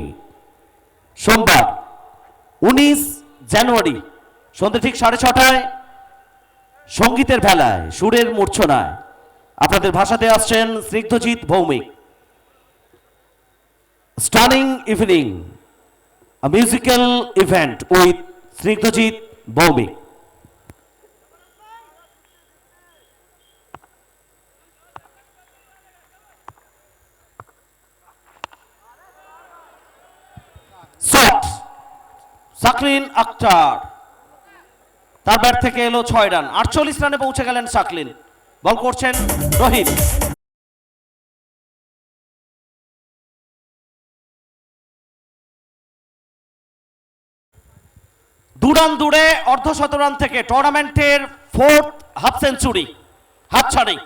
সোমবার 19 জানুয়ারি সন্ধে ঠিক 6:30টায় সঙ্গীতের ভেলায়, সুরের মূর্ছনায় আপনাদের ভাষাতে আসছেন Snigdhajit Bhaumik. Stunning evening, a musical event with Snigdhajit Bhaumik. Shot, Saqlain Akhtar, তার ব্যাট থেকে এলো 6 রান। 48 রানে পৌঁছে গেলেন সাকলিন। বল করছেন রহিম। দুরান দূরে অর্ধশত রান থেকে টুর্নামেন্টের 4th হাফ সেঞ্চুরি হাতছাড়ি।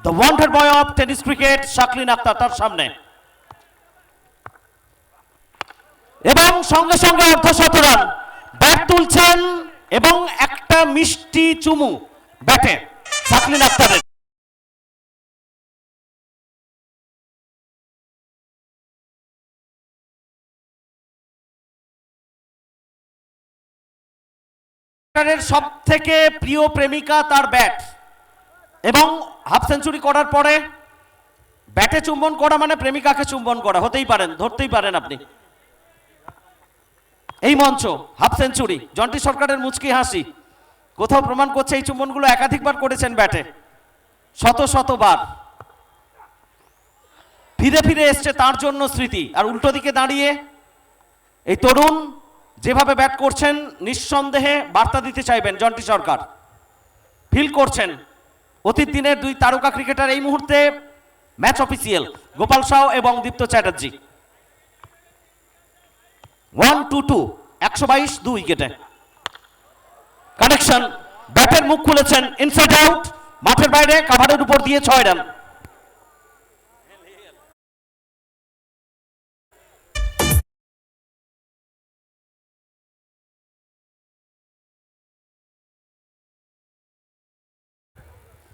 The wonder boy of tennis cricket Saqlain Akhtar তার সামনে, এবং সঙ্গে সঙ্গে অর্ধশত রান। ব্যাট তুলছেন এবং একটা মিষ্টি চুমু ব্যাটে শাকলিন আক্তারের। সব থেকে প্রিয় প্রেমিকা তার ব্যাট, এবং হাফ সেঞ্চুরি করার পরে ব্যাটে চুম্বন করা মানে প্রেমিকাকে চুম্বন করা, হতেই পারেন, ধরতেই পারেন আপনি। এই মঞ্চ হাফ সেঞ্চুরি, জন্টি সরকারের মুচকি হাসি কোথাও প্রমাণ করছে এই চুম্বনগুলো একাধিকবার করেছেন ব্যাটে, শতবার। ফিরে ফিরে এসছে তার জন্য স্মৃতি। আর উল্টো দিকে দাঁড়িয়ে এই তরুণ যেভাবে ব্যাট করছেন, নিঃসন্দেহে বার্তা দিতে চাইবেন জন্টি সরকার। ফিল করছেন অতীত দিনের 2 তারকা ক্রিকেটার এই মুহূর্তে ম্যাচ অফিসিয়াল গোপাল সাউ এবং দীপ্ত চ্যাটার্জি। 1-2-2, 122, 2 উইকেটে। কানেকশন ব্যাটের মুখ খুলেছেন, ইনসাইড আউট, মাঠের বাইরে, কাভারের উপর দিয়ে 6 রান।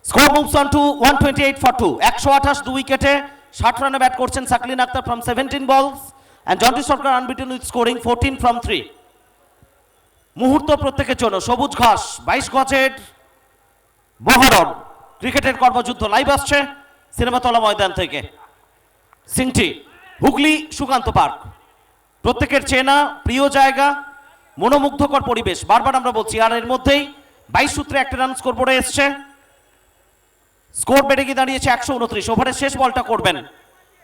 Score moves on to 128 for 2, 128 2 উইকেটে 60 রানে ব্যাট করছেন Saqlain Akter from 17 balls and Jonty Sarkar unbeaten with scoring 14 from 3। মুহূর্ত প্রত্যেকের জন্য, সবুজ ঘাস, 22 গজের মহরণ, ক্রিকেটের কর্মযুদ্ধ লাইভ আসছে সিনেমাতলা ময়দান থেকে। সিংটি, হুগলি সুকান্ত পার্ক, প্রত্যেকের চেনা প্রিয় জায়গা, মনোমুগ্ধকর পরিবেশ, বারবার আমরা বলছি। আর এর মধ্যেই 22 সূত্রে একটা রান স্কোর বোর্ডে এসছে, স্কোর বেড়ে গিয়ে দাঁড়িয়েছে 129। ওভারের শেষ বলটা করবেন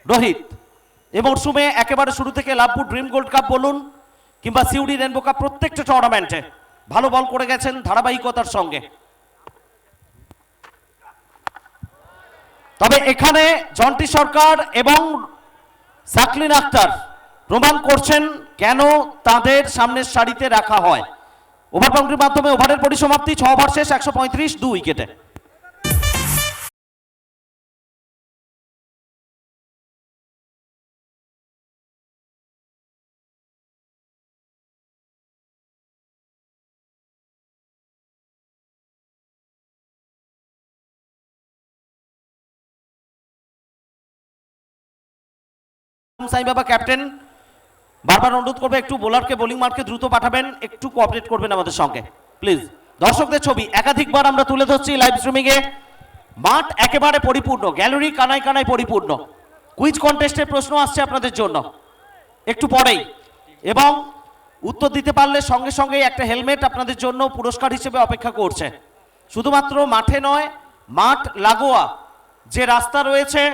রোহিত। এ মরশুমে একেবারে শুরু থেকে লাভপুর ড্রিম গোল্ড কাপ বলুন কিংবা সিউডি রেনবো কাপ, প্রত্যেকটা টুর্নামেন্টে ভালো বল করে গেছেন ধারাবাহিকতার সঙ্গে। তবে এখানে জন্টি সরকার এবং সাকলিন আক্তার প্রমাণ করছেন কেন তাদের সামনের সারিতে রাখা হয়। ওভার বাউন্ডারির মাধ্যমে ওভারের পরিসমাপ্তি, 6 ওভার শেষ, 135 2 উইকেটে। সাইন বাবা ক্যাপ্টেন বারবার অনুরোধ করবে একটু বোলারকে বোলিং মার্কে দ্রুত পাঠাবেন, একটু কোঅপারেট করবেন আমাদের সঙ্গে প্লিজ। দর্শকদের ছবি একাধিকবার আমরা তুলে ধরছি লাইভ স্ট্রিমিং এ। মাঠ একেবারে পরিপূর্ণ, গ্যালারি কানায় কানায় পরিপূর্ণ। কুইজ কন্টেস্টের প্রশ্ন আসছে আপনাদের জন্য একটু পরেই, এবং উত্তর দিতে পারলে সঙ্গে সঙ্গে একটা হেলমেট আপনাদের জন্য পুরস্কার হিসেবে অপেক্ষা করছে। শুধুমাত্র মাঠে নয়, মাঠ লাগোয়া যে রাস্তা রয়েছে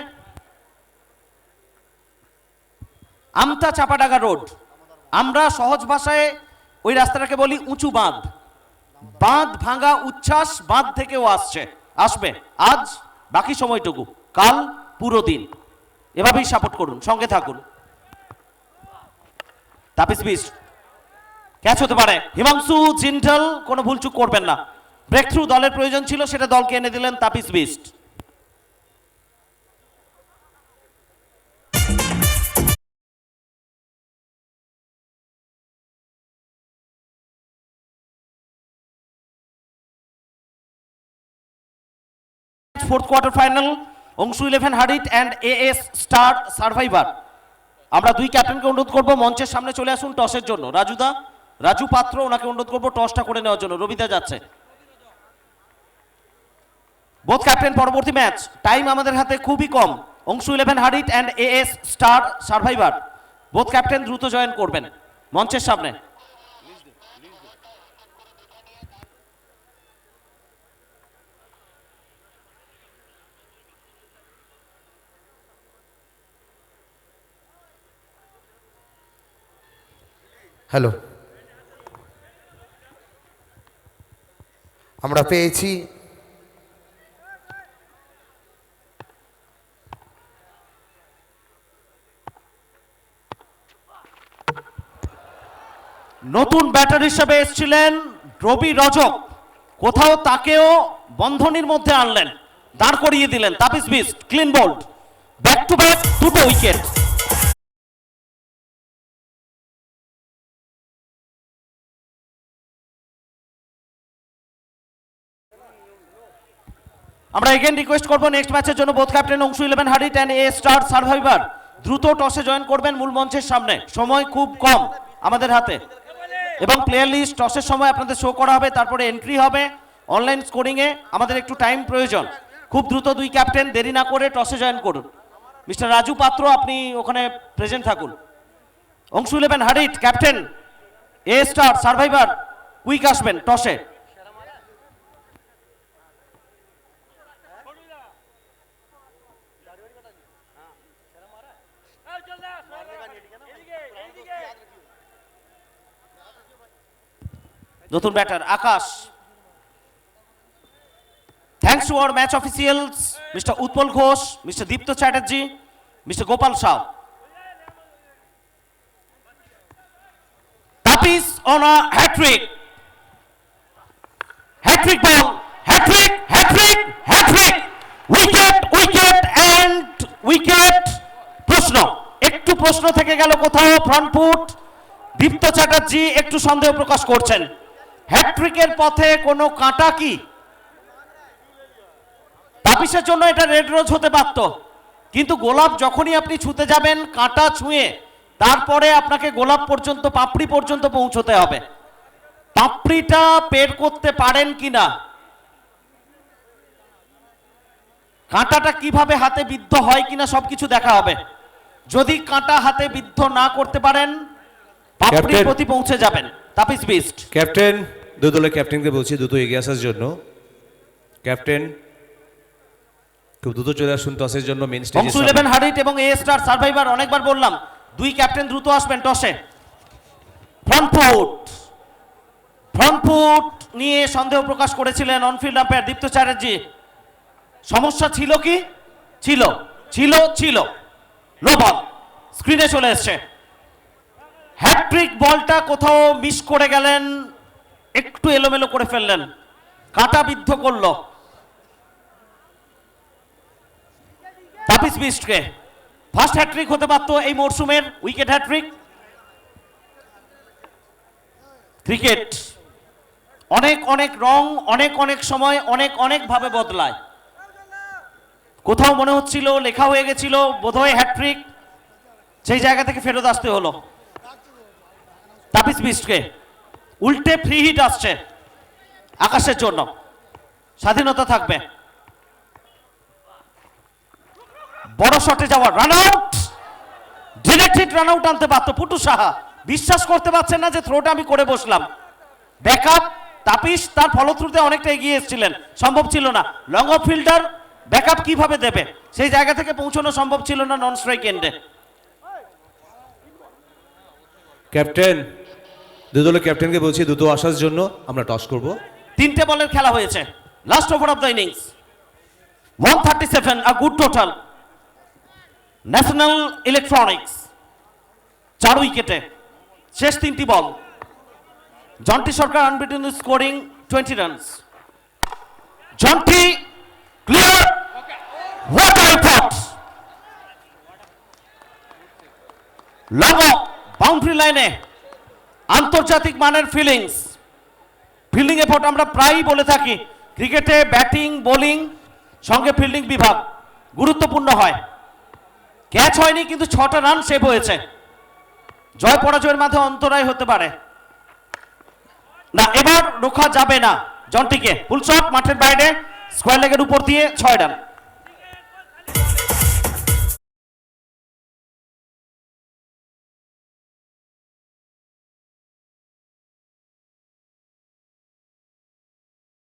আমতা চাপাডাঙ্গা রোড, আমরা সহজ ভাষায় ওই রাস্তাটাকে বলি উঁচু বাঁধ। বাঁধ ভাঙা উচ্ছ্বাস বাঁধ থেকেও আসবে আজ, বাকি সময়টুকু, কাল পুরো দিন। এভাবেই সাপোর্ট করুন, সঙ্গে থাকুন। তাপিস বিস্ট ক্যাচ হতে পারে, হিমাংশু জিন্টাল কোনো ভুলচুক করবেন না। ব্রেক থ্রু দলের প্রয়োজন ছিল, সেটা দলকে এনে দিলেন Tapis Bisht. Fourth quarter final, Anshu 11 হাডিট অ্যান্ড এএস স্টার সার্ভাইভার। আমরা দুই ক্যাপ্টেনকে অনুরোধ করবো মঞ্চের সামনে চলে আসুন টসের জন্য। রাজু পাত্র, ওনাকে অনুরোধ করবো টসটা করে নেওয়ার জন্য। রবিদা যাচ্ছে। বোথ ক্যাপ্টেন পরবর্তী ম্যাচ, টাইম আমাদের হাতে খুবই কম। অংশু 11 হাডিট and AS star survivor, both captain দ্রুত জয়েন করবেন মঞ্চের সামনে। হ্যালো, আমরা পেয়েছি নতুন ব্যাটার হিসেবে এসেছিলেন রবি রজক, কোথাও তাকেও বন্ধনীর মধ্যে আনলেন, দাঁড় করিয়ে দিলেন। Tapis Bisht clean bowled, back to back 2টো উইকেট। আমরা এগেন রিকোয়েস্ট করবো নেক্সট ম্যাচের জন্য বোথ ক্যাপ্টেন অংশু 11 হাডিট অ্যান্ড এ স্টার সার্ভাইভার দ্রুত টসে জয়েন করবেন মূল মঞ্চের সামনে। সময় খুব কম আমাদের হাতে, এবং প্লেয়ার লিস্ট টসের সময় আপনাদের শো করা হবে, তারপরে এন্ট্রি হবে অনলাইন স্কোরিংয়ে। আমাদের একটু টাইম প্রয়োজন, খুব দ্রুত দুই ক্যাপ্টেন দেরি না করে টসে জয়েন করুন। মিস্টার রাজু পাত্র, আপনি ওখানে প্রেজেন্ট থাকুন। অংশু 11 হাডিট captain, A star survivor quick আসবেন টসে। নতুন batter Akash. Thanks to our match officials mister Utpal Ghosh, mister Dipta Chatterjee, mister Gopal Sau. Tapis on a hat trick. Hat trick ball, hat trick, hat trick, hat trick, wicket, wicket and wicket. প্রশ্ন, একটু প্রশ্ন থেকে গেল কোথাও। ফ্রন্ট ফুট, দীপ্ত চ্যাটার্জি একটু সন্দেহ প্রকাশ করছেন। হ্যাট্রিকের পথে কোনো কাঁটা কি? তাপিসের জন্য এটা রেড রোজ হতে পারত, কিন্তু গোলাপ যখনই আপনি ছুঁতে যাবেন কাঁটা ছুঁয়ে তারপরে আপনাকে গোলাপ পর্যন্ত, পাপড়ি পর্যন্ত পৌঁছতে হবে। পাপড়িটা পের করতে পারেন কিনা, কাঁটাটা কিভাবে হাতে বিদ্ধ হয় কিনা সবকিছু দেখা হবে। যদি কাঁটা হাতে বিদ্ধ না করতে পারেন পাপড়ির ক্যাপ্টেন। প্রতি পৌঁছে যাবেন। তাপিস বিস্ট। ক্যাপ্টেন, দুই দলের ক্যাপ্টেনকে বলছি দ্রুত এগিয়ে আসার জন্য। ক্যাপ্টেন খুব দ্রুত চলে আসুন টসের জন্য মেন অংশ স্টেজে। 11 হারিট এবং এ স্টার সার্ভাইভার, অনেকবার বললাম দুই ক্যাপ্টেন দ্রুত আসবেন টসে। ফ্রন্ট ফুট, ফ্রন্ট ফুট নিয়ে সন্দেহ প্রকাশ করেছিলেন অনফিল্ড আম্পায়ার দীপ্ত চ্যাটার্জি। সমস্যা ছিল কি? ছিল, ছিল, ছিল। নো বল, স্ক্রিনে চলে এসছে। হ্যাট্রিক বলটা কোথাও মিস করে গেলেন, একটু এলোমেলো করে ফেললেন, কাঁটা বিদ্ধ করলো তাপিস বিস্টকে। ফার্স্ট হ্যাট্রিক হতে পারতো এই মরশুমের, উইকেট হ্যাট্রিক। ক্রিকেট অনেক অনেক রং, অনেক অনেক সময় অনেক অনেক ভাবে বদলায়। কোথাও মনে হচ্ছিল লেখা হয়ে গেছিল বোধহয় হ্যাট্রিক, সেই জায়গা থেকে ফেরত আসতে হলো তাপিস বিস্টকে। উল্টে ফ্রি হিট আসছে আকাশের জন্য, স্বাধীনতা থাকবে। বড় শটে যাওয়ার run out, direct hit run out আনতে পারতো পুটু সাহা। বিশ্বাস করতে পারছেন না যে থ্রোটা আমি করে বসলাম। ব্যাকআপ তাপিস তার ফলশ্রুতিতে অনেকটা এগিয়ে এসেছিলেন, সম্ভব ছিল না। লং অফ ফিল্ডার ব্যাকআপ কিভাবে দেবে, সেই জায়গা থেকে পৌঁছানো সম্ভব ছিল না নন স্ট্রাইক এন্ডে। ক্যাপ্টেন, দুই দলের ক্যাপ্টেনকে বলছি দ্রুত আসার জন্য, আমরা টস করব। 3টে বলের খেলা হয়েছে, last over of the innings. 137 a good total. National electronics 4 উইকেটে, শেষ 3টি ball. Jonty Sarkar unbeaten scoring 20 runs. Jonty clear, what I thought. Long boundary লাইনে আন্তর্জাতিক মানের ফিল্ডিং এফোর্ট আমরা প্রায়ই বলে থাকি। ক্রিকেটে ব্যাটিং বোলিং সঙ্গে ফিল্ডিং বিভাগ গুরুত্বপূর্ণ হয়। ক্যাচ হয়নি কিন্তু 6টা রান সেভ হয়েছে। জয় পরাজয়ের মাঝে অন্তরায় হতে পারে না, এবার রোখা যাবে না জন্টিকে। ফুল শট মাঠের বাইরে, স্কোয়ার লেগের উপর দিয়ে 6 রান।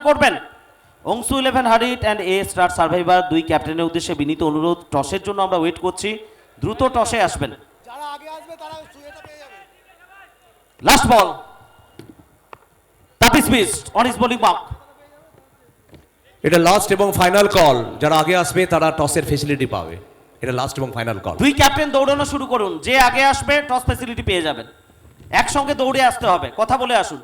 করবেন Anshu 11 হারিট and A star survivor, দুই ক্যাপ্টেনের উদ্দেশ্যে বিনীত অনুরোধ, টসের জন্য আমরা ওয়েট করছি, দ্রুত টসে আসবেন। Last ball, Tapis Bisht on his bowling mark. এটা লাস্ট এবং ফাইনাল কল, যারা আগে আসবে তারা টসের ফেসিলিটি পাবে। এটা লাস্ট এবং ফাইনাল কল। দুই ক্যাপ্টেন দৌড়ানো শুরু করুন, যে আগে আসবে টস ফ্যাসিলিটি পেয়ে যাবেন। একসঙ্গে দৌড়ে আসতে হবে, কথা বলে আসুন।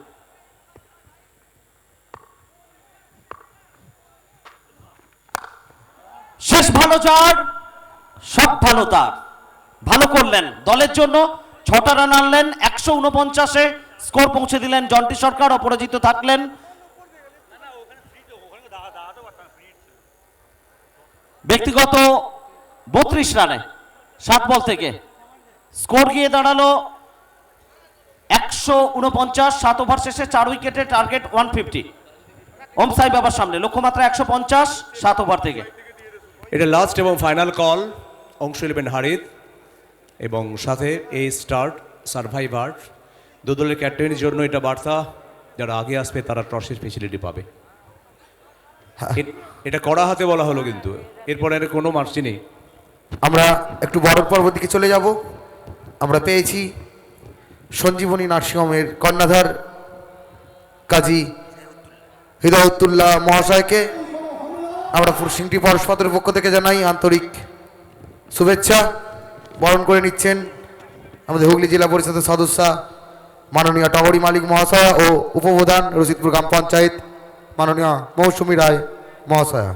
শেষ ভালো যার, সব ভালো তার। ভালো করলেন দলের জন্য, 6টা রান আনলেন, 149-এ স্কোর পৌঁছে দিলেন জন্টি সরকার, অপরাজিত থাকলেন। ব্যক্তিগত 32 রানে 7 বল থেকে স্কোর গিয়ে দাঁড়ালো 149। 7 ওভার শেষে 4 উইকেটে টার্গেট 150। ওম সাই বাবার সামনে লক্ষ্যমাত্রা 150 7 ওভার থেকে। এটা লাস্ট এবং ফাইনাল কল, অংশ 11 হারিত এবং সাথে এই স্টার্ট সার্ভাইভার। দু দলের ক্যাপ্টেনের জন্য এটা বার্তা, যারা আগে আসবে তারা টসের ফেসিলিটি পাবে। এটা কড়া হাতে বলা হলো, কিন্তু এরপরে আর কোনো মার্সি নেই। আমরা একটু বড় পর্বত দিকে চলে যাব। আমরা পেয়েছি সঞ্জীবনী নার্সিংহোমের কর্ণধার কাজী হৃদয়তুল্লাহ মহাশয়কে আমরা সিংটি পরস্পরের পক্ষ থেকে জানাই আন্তরিক শুভেচ্ছা। বরণ করে নিচ্ছেন আমাদের হুগলি জেলা পরিষদের সদস্য মাননীয় টগরী মালিক মহাশয় ও উপপ্রধান রশিদপুর গ্রাম পঞ্চায়েত মাননীয় মৌসুমী রায় মহাশয়া।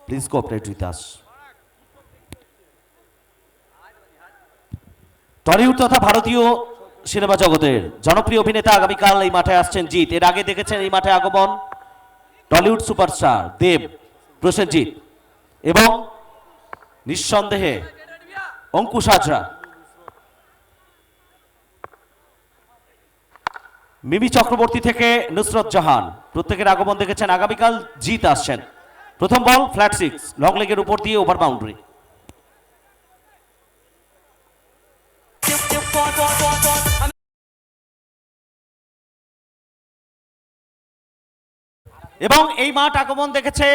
Please cooperate with us. Tollywood তথা ভারতীয় সিনেমা জগতের জনপ্রিয় অভিনেতা আগামীকাল এই মাঠে আসছেন জিৎ। এর আগে দেখেছেন এই মাঠে আগমন টলিউড সুপারস্টার দেব, প্রসেনজিৎ এবং নিঃসন্দেহে অঙ্কুশ হাজরা। মিমি চক্রবর্তী থেকে নুসরত জাহান, প্রত্যেকের আগমন দেখেছেন। আগামীকাল জিৎ আসছেন। প্রথম বল ফ্ল্যাট 6, লং লেগের উপর দিয়ে ওভার বাউন্ডারি। এবং এই মাঠ আগমন দেখেছে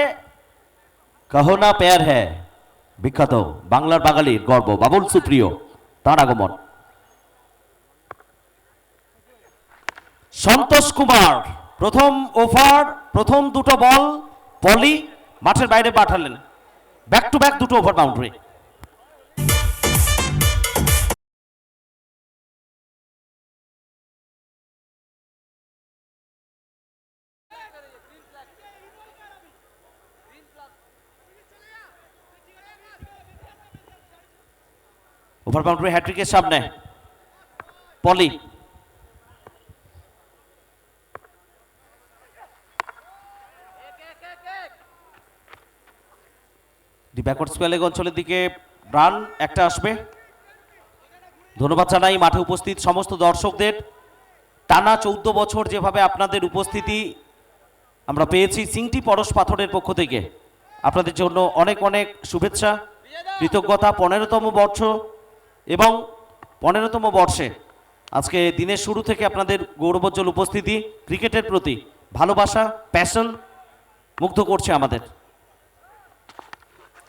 কাহো না প্যার হ্যায়, বিখ্যাত বাংলার বাঙালির গর্ব বাবুল সুপ্রিয়, তার আগমন। সন্তোষ কুমার প্রথম ওভার, প্রথম দুটো বল পলি মাঠের বাইরে পাঠালেন, ব্যাক টু ব্যাক দুটো ওভার বাউন্ডারি। ওভার বাউন্ডারি হ্যাট্রিকের সামনে পলি, দি ব্যাকওয়ার্ড স্পেলেগ অঞ্চলের দিকে রান একটা আসবে। ধন্যবাদ জানাই মাঠে উপস্থিত সমস্ত দর্শকদের। টানা 14 বছর যেভাবে আপনাদের উপস্থিতি আমরা পেয়েছি সিংটি পরশ পাথরের পক্ষ থেকে, আপনাদের জন্য অনেক অনেক শুভেচ্ছা, কৃতজ্ঞতা। 15তম বর্ষ এবং 15তম বর্ষে আজকে দিনের শুরু থেকে আপনাদের গৌরবোজ্জ্বল উপস্থিতি, ক্রিকেটের প্রতি ভালোবাসা, প্যাশন মুগ্ধ করছে আমাদের।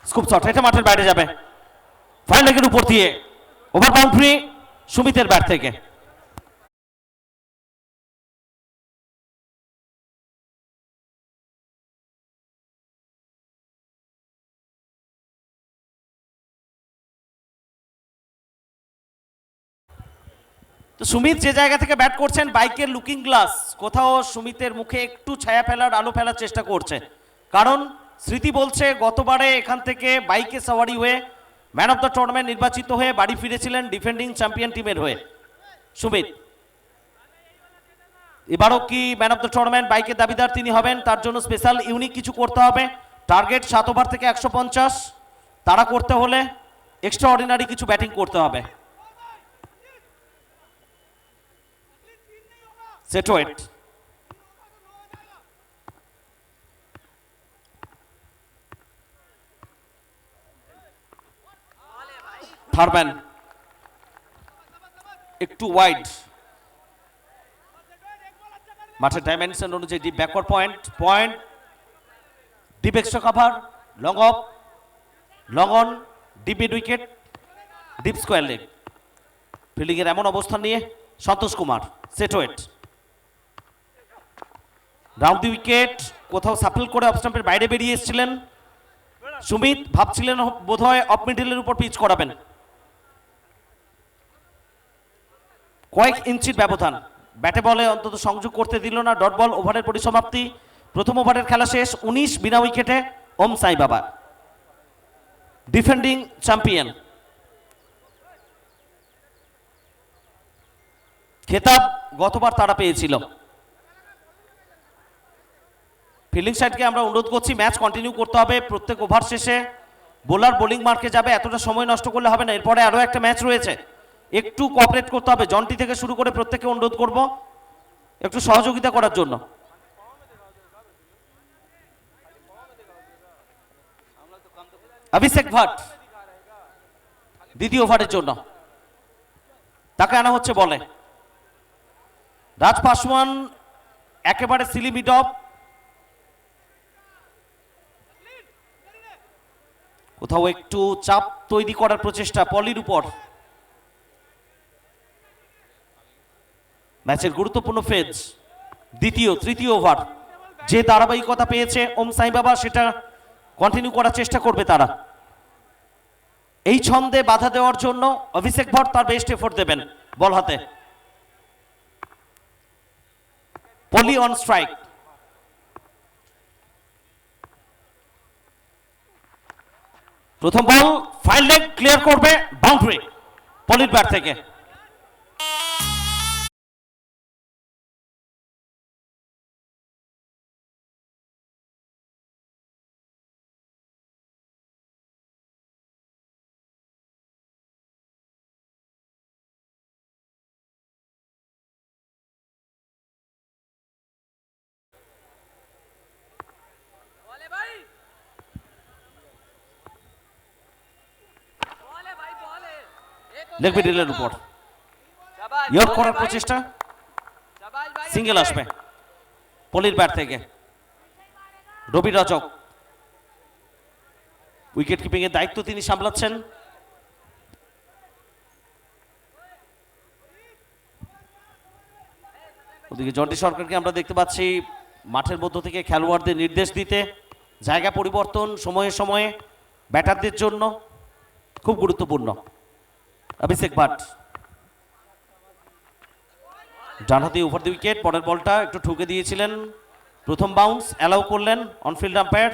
স্কুপ শট, এটা মাঠের বাইরে যাবে, ফাইন লেগের উপর দিয়ে ওভার বাউন্ডারি সুমিতের ব্যাট থেকে। তো সুমিত যে জায়গা থেকে ব্যাট করছেন, বাইকের লুকিং গ্লাস কোথাও সুমিতের মুখে একটু ছায়া ফেলার, আলো ফেলার চেষ্টা করছে, কারণ স্মৃতি বলছে গতবারে এখান থেকে বাইকে সাওয়ারি হয়ে ম্যান অফ দ্য টুর্নামেন্ট নির্বাচিত হয়ে বাড়ি ফিরেছিলেন ডিফেন্ডিং চ্যাম্পিয়ন টিমের হয়ে সুমিত। এবারও কি ম্যান অফ দ্য টুর্নামেন্ট বাইকের দাবিদার তিনি হবেন? তার জন্য স্পেশাল ইউনিক কিছু করতে হবে। টার্গেট 7 ওভার থেকে 150, তারা করতে হলে এক্সট্রা অর্ডিনারি কিছু ব্যাটিং করতে হবে। সেটোয়েট, থারম্যান একটু ওয়াইড, মাঠের ডাইমেনশন অনুযায়ী deep backward point, deep extra cover, long of, long on, deep mid wicket, deep square leg. Fielding এর এমন অবস্থান নিয়ে সন্তোষ কুমার, সেটোয়েট রাউন্ড দি উইকেট, কোথাও সাফল করে অফ স্টাম্পের বাইরে বেরিয়ে এসেছিলেন সুমিত, ভাবছিলেন বোধহয় অফ মিডলের উপর পিচ করাবেন। কয়েক ইঞ্চির ব্যবধান, ব্যাটে বলে অন্তত সংযোগ করতে দিল না। ডট বল, ওভারের পরিসমাপ্তি, প্রথম ওভারের খেলা শেষ। 19 বিনা উইকেটে ওম সাই বাবা, ডিফেন্ডিং চ্যাম্পিয়ন। খেতাব গতবার তারা পেয়েছিল। ফিল্ডিং সাইডকে আমরা অনুরোধ করছি ম্যাচ কন্টিনিউ করতে হবে। প্রত্যেক ওভার শেষে বোলার বোলিং মার্কে যাবে, এতটা সময় নষ্ট করলে হবে না। এরপরে আরো একটা ম্যাচ রয়েছে, একটু কোঅপারেট করতে হবে। জন্টি থেকে শুরু করে প্রত্যেককে অনুরোধ করব একটু সহযোগিতা করার জন্য। অভিষেক ভাট দ্বিতীয় ওভারের জন্য, তাকে আনা হচ্ছে বলে। রাজ পাসওয়ান একেবারে সিলি মিড অফ, কোথাও একটু চাপ তৈরি করার প্রচেষ্টা পলির উপর। ম্যাচের গুরুত্বপূর্ণ ফেজ, তৃতীয় ওভার, যে ধারাবাহিকতা পেয়েছে ওম সাই বাবা সেটা কন্টিনিউ করার চেষ্টা করবে তারা। এই ছন্দে বাধা দেওয়ার জন্য অভিষেক ভট্ট তার বেস্ট এফোর্ট দেবেন বল হাতে। পলি অন স্ট্রাইক, প্রথম বল ফাইন লেগ ক্লিয়ার করবে, বাউন্ডারি পলির ব্যাট থেকে। লেগ মিডলের উপর ইয়র্ক করার প্রচেষ্টা, সিঙ্গেল আসবে পলির ব্যাট থেকে। রবি রজক উইকেট কিপিং এর দায়িত্ব তিনি সামলাচ্ছেন। ওদিকে জন্টি সরকারকে আমরা দেখতে পাচ্ছি মাঠের মধ্য থেকে খেলোয়াড়দের নির্দেশ দিতে, জায়গা পরিবর্তন সময়ে সময়ে ব্যাটারদের জন্য খুব গুরুত্বপূর্ণ। অভিষেক ভাট ডানহাতি ওভার দি উইকেট, পরের বলটা একটু ঠুকে দিয়েছিলেন, প্রথম বাউন্স অ্যালাউ করলেন অনফিল্ড আম্পায়ার।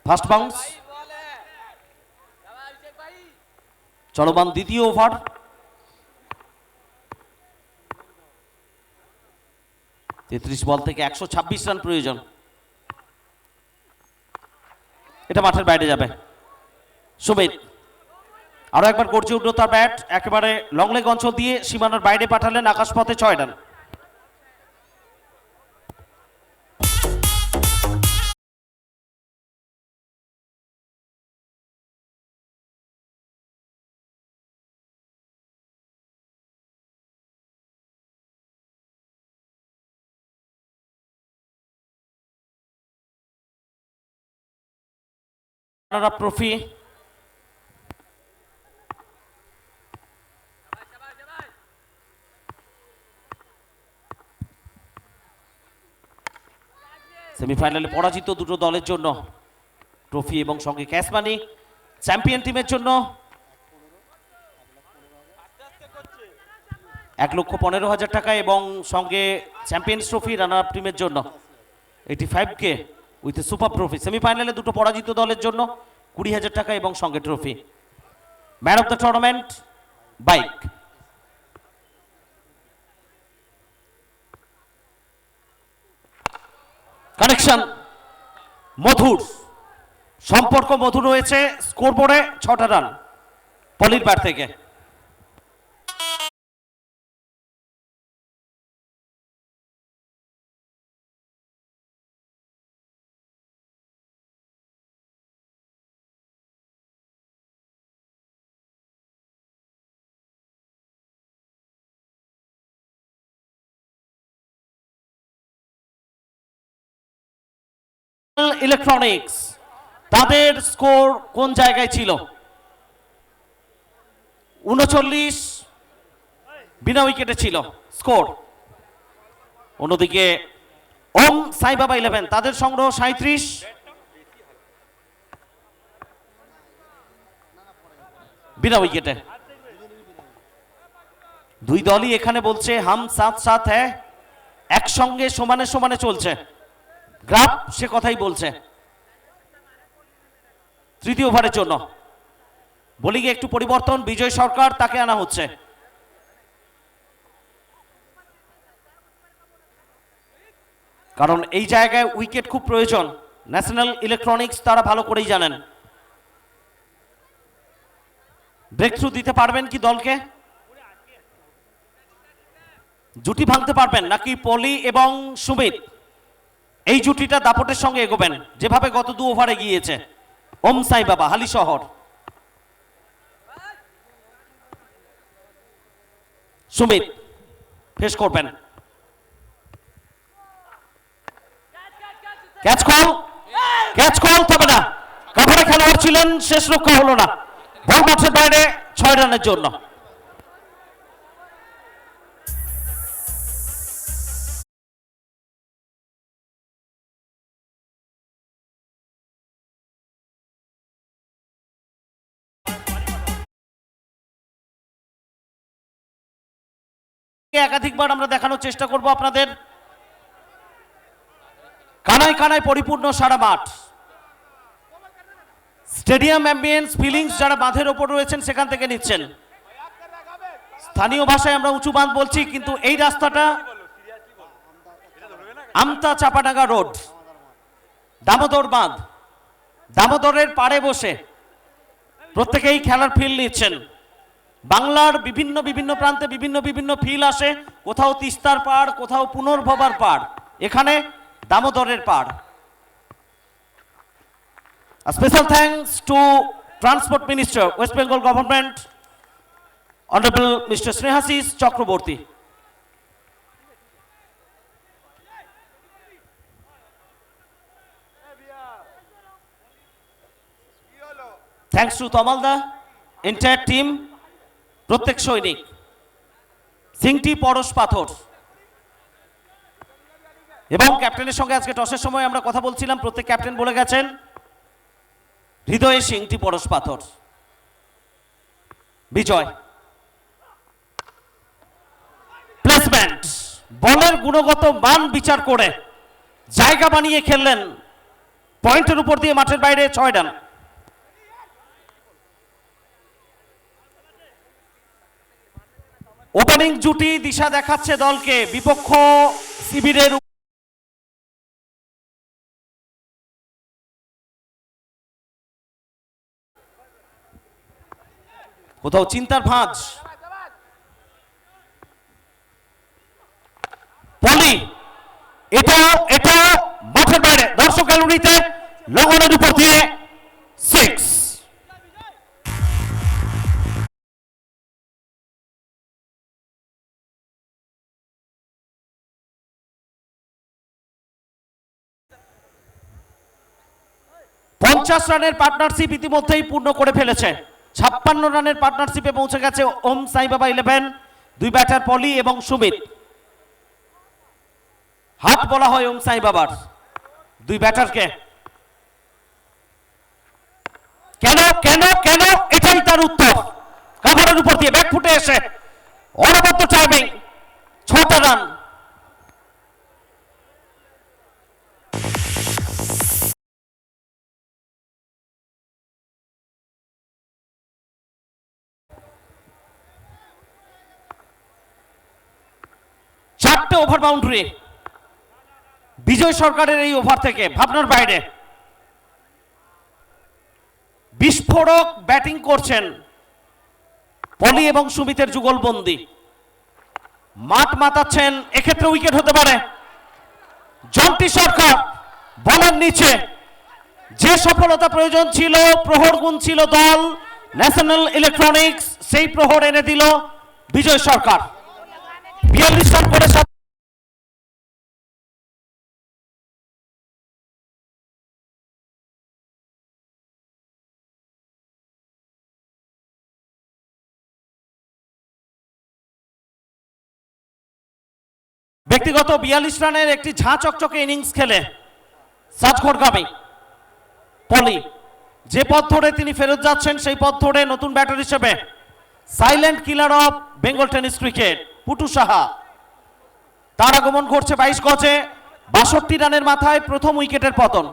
ফার্স্ট বাউন্স, চলমান দ্বিতীয় ওভার। তেত্রিশ বল থেকে 126 রান প্রয়োজন। এটা মাঠের বাইরে যাবে। সুমিত আরো একবার গর্জে উঠল তার ব্যাট, একেবারে লং লেগ অঞ্চল দিয়ে সীমানার বাইরে পাঠালেন, আকাশপথে 6 রান। ট্রফি সেমিফাইনালে পরাজিত দুটো দলের জন্য ট্রফি এবং সঙ্গে ক্যাশ মানি, চ্যাম্পিয়ন টিমের জন্য 1,15,000 টাকা এবং সঙ্গে চ্যাম্পিয়ন্স ট্রফি, রানার আপ টিমের জন্য 85K উইথ সুপার ট্রফি। সেমিফাইনালে দুটো পরাজিত দলের জন্য 20,000 টাকা এবং সঙ্গে trophy. Man of the tournament bike. Connection মধুর, সম্পর্ক মধুর হয়েছে। স্কোরবোর্ডে 6টা রান পলির ব্যাট থেকে। ইলেকট্রনিক্স তাদের স্কোর কোন জায়গায় ছিল? 39 বিনা উইকেটে ছিল স্কোর। অন্যদিকে ওম সাই বাবা 11 তাদের সংগ্রহ 37 বিনা উইকেটে। দুই দলই এখানে বলছে হাম সাথ সাথ হ্যাঁ, একসঙ্গে সমানে সমানে চলছে। গ্রাফ সে কথাই বলছে। তৃতীয় ওভারের জন্য বোলিংয়ে একটু পরিবর্তন, বিজয় সরকার তাকে আনা হচ্ছে। কারণ এই জায়গায় উইকেট খুব প্রয়োজন, ন্যাশনাল ইলেকট্রনিক্স তারা ভালো করেই জানেন। ব্রেক থ্রু দিতে পারবেন কি দলকে? জুটি ভাঙতে পারবেন নাকি পলি এবং সুমিত এই জুটিটা দাপটের সঙ্গে এগোবেন যেভাবে গত 2 ওভারে গিয়েছে? ওম সাই বাবা হালি শহর। সুমিত ফেস করবেন, ক্যাচ কল তবে না, কাভারে খেলোয়াড় ছিলেন, শেষ রক্ষা হলো না। বল মাঠের বাইরে 6 রানের জন্য। একাধিকবার আমরা দেখানোর চেষ্টা করব আপনাদের। কানায় কানায় পরিপূর্ণ সারা মাঠ, স্টেডিয়াম অ্যাম্বিয়েন্স ফিলিংস যারা বাঁধের ওপর রয়েছেন সেখান থেকে নিচ্ছেন। স্থানীয় ভাষায় আমরা উঁচু বাঁধ বলছি, কিন্তু এই রাস্তাটা আমতা চাপাডাঙ্গা রোড, দামোদর বাঁধ। দামোদরের পাড়ে বসে প্রত্যেকেই খেলার ফিল নিচ্ছেন। বাংলার বিভিন্ন বিভিন্ন প্রান্তে বিভিন্ন বিভিন্ন ফিল আসে, কোথাও তিস্তার পাড়, কোথাও পুনর্ভবার পাড়, এখানে দামোদরের পাড়। Special thanks to transport minister, West Bengal government, honourable mister Snehasis Chakraborty. Thanks to তমালদা, এন্টায়ার টিম, প্রত্যেক সৈনিক। সিংটি পরশ পাথর এবং ক্যাপ্টেনের সঙ্গে আজকে টসের সময় আমরা কথা বলছিলাম, প্রত্যেক ক্যাপ্টেন বলে গেছেন হৃদয়ে সিংটি পরশ পাথর। বিজয় প্লেসমেন্ট, বলের গুণগত মান বিচার করে জায়গা বানিয়ে খেললেন, পয়েন্টের উপর দিয়ে মাঠের বাইরে 6 রান। ওপেনিং জুটি দিশা দেখাচ্ছে দলকে বিপক্ষ শিবিরের কোথাও চিন্তার ভাঁজ। পলি এটা মাঠের বাইরে দর্শক গ্যালারিতে লঙ্ঘনের উপর দিয়ে 6। পঞ্চাশ রানের পার্টনারশিপ ইতিমধ্যেই পূর্ণ করে ফেলেছে। 56 রানের পার্টনারশিপে পৌঁছে গেছে ওম সাই বাবা 11, দুই ব্যাটার পলি এবং সুমিত। হাট বলা হয় ওম সাই বাবার দুই ব্যাটারকে। কেন কেন কেন এটাই তার উত্তর। কাভারের উপর দিয়ে ব্যাক ফুটে এসে অনবদ্য টাইমিং, 6টা রান। চারটে ওভার বাউন্ডারি বিজয় সরকারের এই ওভার থেকে ভাবনার বাইরে। বিস্ফোরক ব্যাটিং করছেন পলি এবং সুমিতের যুগলবন্দি। মাঠ মাতাচ্ছেন, এক্ষেত্রে উইকেট হতে পারে। জন্টি সরকার বলার নিচে যে সফলতা প্রয়োজন ছিল, প্রহর গুনছিল দল ন্যাশনাল ইলেকট্রনিক্স, সেই প্রহর এনে দিল বিজয় সরকার। 42 রান করে ব্যক্তিগত 42 রানের একটি ঝাঁ চকচকে ইনিংস খেলে সাজঘরগামী পলি যে পথ ধরে তিনি ফেরত যাচ্ছেন, সেই পথ ধরে নতুন ব্যাটার হিসেবে silent killer of Bengal tennis cricket Putu Saha, তার আগমন ঘটছে 22 গজে। 62 রানের মাথায় প্রথম উইকেটের পতন।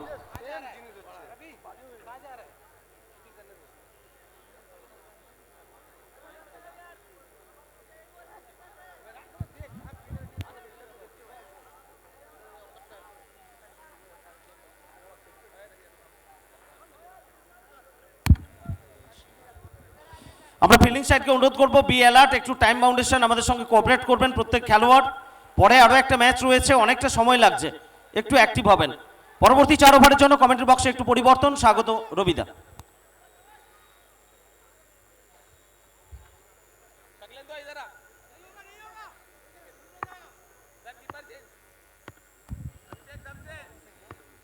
আমরা ফিল্ডিং সাইডকে অনুরোধ করবো, বি অ্যালার্ট, একটু টাইম বাউন্ডেশন আমাদের সঙ্গে কোঅপারেট করবেন প্রত্যেক খেলোয়াড়। পরে আরো একটা ম্যাচ রয়েছে, অনেকটা সময় লাগছে, একটু অ্যাক্টিভ হবেন। পরবর্তী 4 ওভারের জন্য কমেন্ট্রি বক্সে একটু পরিবর্তন। স্বাগত রবিদা।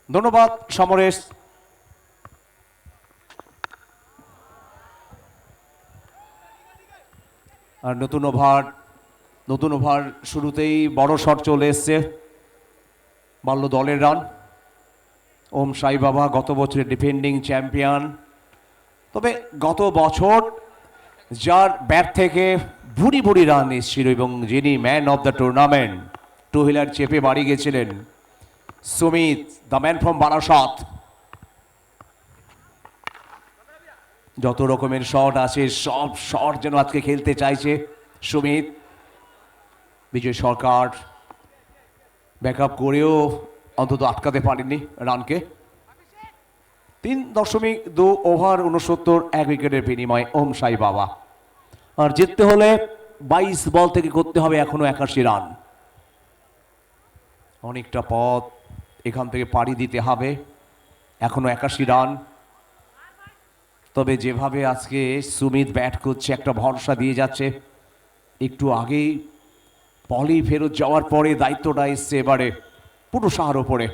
ধন্যবাদ সমরেশ। আর নতুন ওভার শুরুতেই বড় শট চলে এসছে, মারল দলের রান। ওম সাই বাবা গত বছরের ডিফেন্ডিং চ্যাম্পিয়ন, তবে গত বছর যার ব্যাট থেকে ভুরি ভুরি রান এসেছিল এবং যিনি man of the tournament, 2 wheeler চেপে বাড়ি গেছিলেন Sumit, the man from Barasat. যত রকমের শট আছে সব শট যেন আজকে খেলতে চাইছে সুমিত। বিজয় সরকার ব্যাকআপ করেও অন্তত আটকাতে পারেনি রানকে। 3.2 ওভার 69, 1 উইকেটের বিনিময়ে ওম সাই বাবা। আর জিততে হলে 22 বল থেকে করতে হবে এখনো 81 রান। অনেকটা পথ এখান থেকে পাড়ি দিতে হবে, এখনো 81 রান। তবে যেভাবে আজকে সুমিত ব্যাট করছে, একটা ভরসা দিয়ে যাচ্ছে। একটু আগেই পলি ফেরত যাওয়ার পরে দায়িত্বটা এসছে এবারে পুরো সাহার ওপরে।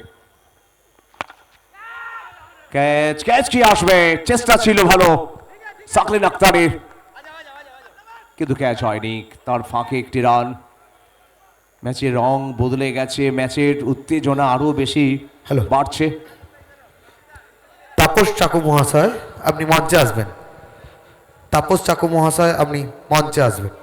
ক্যাচ কি আসবে, চেষ্টা ছিল ভালো সাকলিন আক্তারের, কিন্তু ক্যাচ হয়নি। তার ফাঁকে একটি রান। ম্যাচের রং বদলে গেছে, ম্যাচের উত্তেজনা আরো বেশি বাড়ছে। তাপস চাকু মহাশয় আপনি মঞ্চে আসবেন। তাপস চাকু মহাশয় আপনি মঞ্চে আসবেন।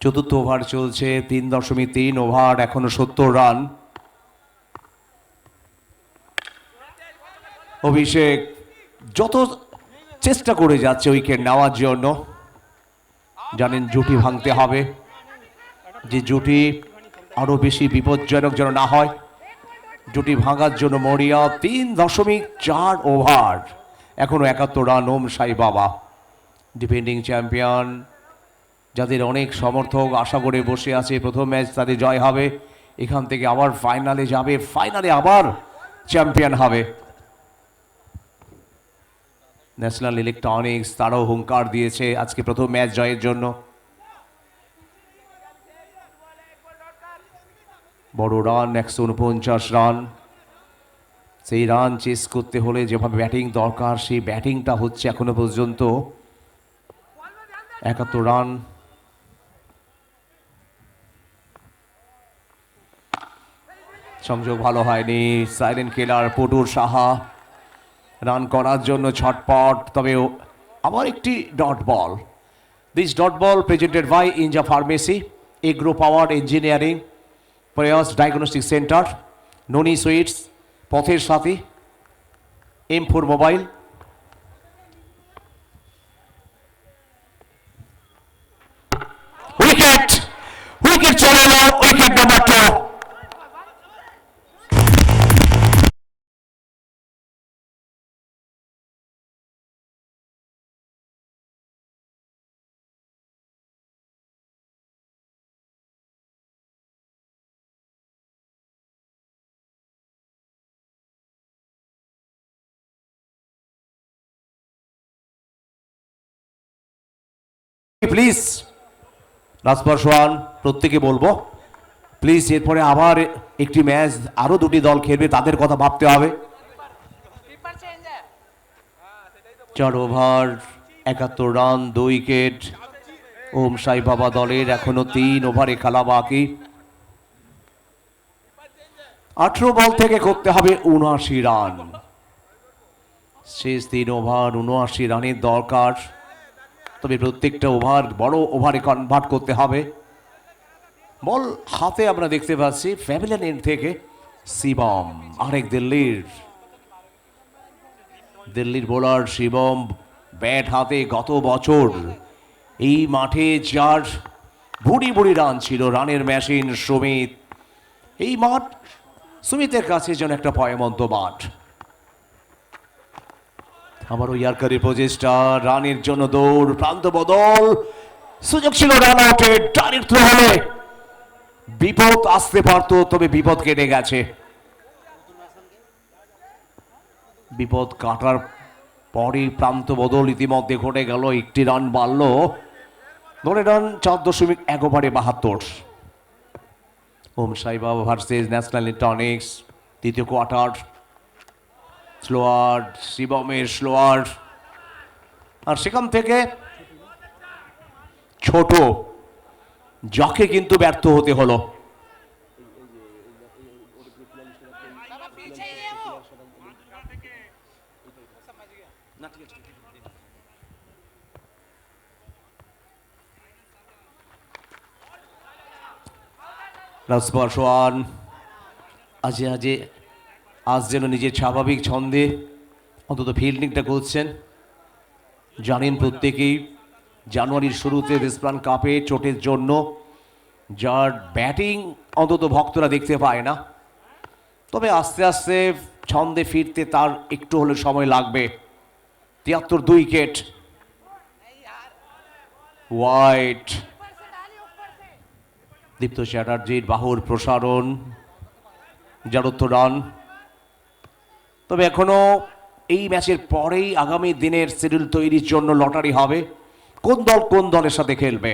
চতুর্থ ওভার চলছে, 3.3 ওভার, এখনো 70 রান। অভিষেক যত চেষ্টা করে যাচ্ছে উইকেট নেওয়ার জন্য, জানেন জুটি ভাঙতে হবে, যে জুটি আরো বেশি বিপজ্জনক যেন না হয়। জুটি ভাঙার জন্য মরিয়া 3.4 ওভার, এখনো 71 রান। ওম সাই বাবা ডিফেন্ডিং চ্যাম্পিয়ন, যাদের অনেক সমর্থক আশা করে বসে আছে প্রথম ম্যাচ তাদের জয় হবে, এখান থেকে আবার ফাইনালে যাবে, ফাইনালে আবার চ্যাম্পিয়ন হবে। ন্যাশনাল ইলেকট্রনিক্স তারাও হুঙ্কার দিয়েছে আজকে প্রথম ম্যাচ জয়ের জন্য। বড় রান 149 রান, সেই রান চেস করতে হলে যেভাবে ব্যাটিং দরকার সেই ব্যাটিংটা হচ্ছে এখনো পর্যন্ত। 71 রান। সংযোগ ভালো হয়নি, সাইলেন্ট কিলার পটুর সাহা রান করার জন্য ছটপট, তবে আবার একটি dot ball. This dot ball presented by Inja pharmacy, agro power engineering, Prayas diagnostic centre, Noni sweets, পথের সাথী, M4 মোবাইল। উইকেট, উইকেট চলে এলো, উইকেট নাম্বার 2। প্লিজ রাজপাশওয়ান প্রত্যেকে বলবো, প্লিজ এরপরে আবার একটি ম্যাচ আরো দুটি দল খেলবে, তাদের কথা ভাবতে হবে। 4 ওভার 71 রান, 2 উইকেট। ওম সাই বাবা দলের এখনো 3 ওভারে খেলা বাকি। 18 বল থেকে করতে হবে 79 রান, শেষ 3 ওভার 79 রানের দরকার। তবে প্রত্যেকটা ওভার বড় ওভারে কনভার্ট করতে হবে। বল হাতে আমরা দেখতে পাচ্ছি ফ্যামিলিয়ান এন্ড থেকে শিবম, আরেক দিল্লির বোলার শিবম, ব্যাট হাতে গত বছর এই মাঠে যার বুড়ি বুড়ি রান ছিল, রানের মেশিন সুমিত। এই মাঠ সুমিতের কাছে যেন একটা পয়মন্ত মাঠ। আবারও ইয়ারকারি প্রচেষ্টা, রানের জন্য দৌড়, প্রান্ত বদল, সুযোগ ছিল রান আউটের, ডাইরেক্ট থ্রো হলে বিপদ আসতে পারত, তবে বিপদ কেটে গেছে। বিপদ কাটার পরই প্রান্ত বদল ইতিমধ্যে ঘটে গেল, একটি রান বাড়ল, ধরে রান 4.1 ওভারে 72। ওম সাই বাবা ভার্সেস ন্যাশনাল ইলেকট্রনিক্স, তৃতীয় কোয়ার্টার। স্লোয়ার, শিবমের স্লোয়ার, আর সেখান থেকে ছোট যাকে কিন্তু ব্যর্থ হতে হলো। রাজপাশওয়ান আজ যেন নিজের স্বাভাবিক ছন্দে অন্তত ফিল্ডিংটা করছেন। জানেন প্রত্যেকেই জানুয়ারির শুরুতে রিসপ্লান কাপে চোটের জন্য যার ব্যাটিং অন্তত ভক্তরা দেখতে পায় না, তবে আস্তে আস্তে ছন্দে ফিরতে তার একটু হলে সময় লাগবে। 73, 2 উইকেট। ওয়াইড, দীপ্ত চ্যাটার্জির বাহুর প্রসারণ, 74 রান। তবে এখনো এই ম্যাচের পরেই আগামী দিনের শিডিউল তৈরির জন্য লটারি হবে, কোন দল কোন দলের সাথে খেলবে,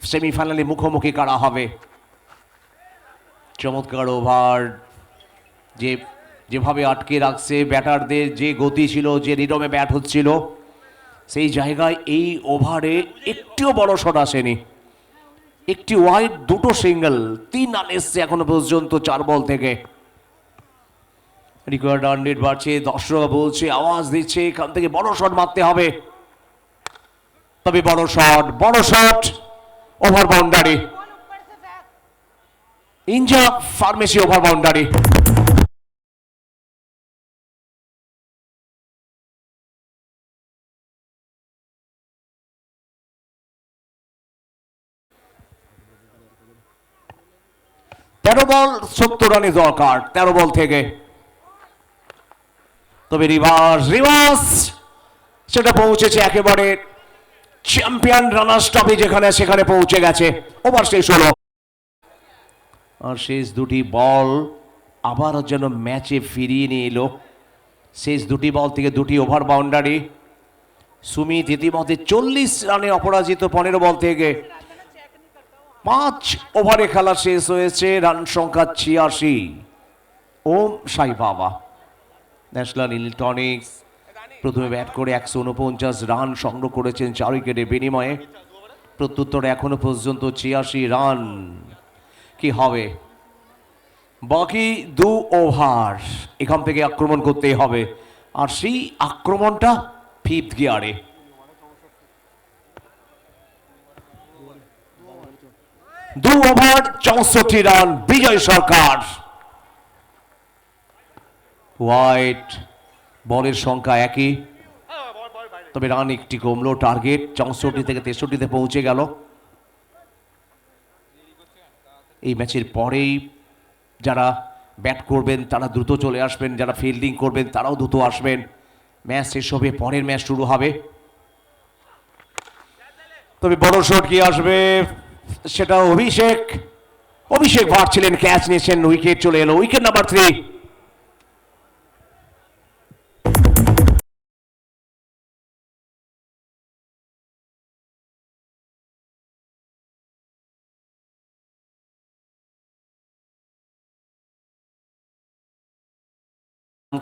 সেমিফাইনালে মুখোমুখি কারা হবে। চমৎকার ওভার, যেভাবে আটকে রাখছে ব্যাটারদের, যে গতি ছিল, যে রিদমে ব্যাট হচ্ছিল, সেই জায়গায় এই ওভারে একটিও বড় শট আসেনি। একটি ওয়াইড, 2টো সিঙ্গেল, 3 রান এসছে এখনো পর্যন্ত 4 বল থেকে। রিকোয়ার্ড রান রেট বাড়ছে, দর্শকরা বলছে, আওয়াজ দিচ্ছে এখান থেকে বড় শট মারতে হবে। তবে বড় shot over boundary, Inja pharmacy over boundary. তেরো বল 70 রানের দরকার 13 বল থেকে। তবে রিভার্স সেটা পৌঁছেছে একেবারে চ্যাম্পিয়ন রানার স্টপে, যেখানে সেখানে পৌঁছে গেছে। ওভার শেষ হলো। আর শেষ দুটি বল আবার যেন ম্যাচে ফিরিয়ে নিয়ে এলো। শেষ দুটি বল থেকে দুটি ওভার বাউন্ডারি। সুমিত ইতিমধ্যে 40 রানে অপরাজিত 15 বল থেকে। 5 ওভারে খেলা শেষ হয়েছে, রান সংখ্যা 86। ওম সাই বাবা। ন্যাশনাল ইলেকট্রনিক্স প্রথমে ব্যাট করে 149 রান সংগ্রহ করেছেন 4 উইকেটের বিনিময়ে। প্রত্যুত্তরে এখনো পর্যন্ত 86 রান। কি হবে? বাকি 2 ওভার, এখান থেকে আক্রমণ করতেই হবে। আর সেই আক্রমণটা 5th গিয়ারে। দু ওভার 64 রান, বিজয় সরকার। হোয়াইট বলের সংখ্যা একই, তবে রান একটি কমলো। টার্গেট 64 থেকে 63-তে পৌঁছে গেল। এই ম্যাচের পরেই যারা ব্যাট করবেন তারা দ্রুত চলে আসবেন, যারা ফিল্ডিং করবেন তারাও দ্রুত আসবেন। ম্যাচ শেষ হবে, পরের ম্যাচ শুরু হবে। তবে বড় শট কি আসবে সেটা অভিষেক ভাট ছিলেন, ক্যাচ নিয়েছেন, উইকেট চলে এলো। Wicket number 3।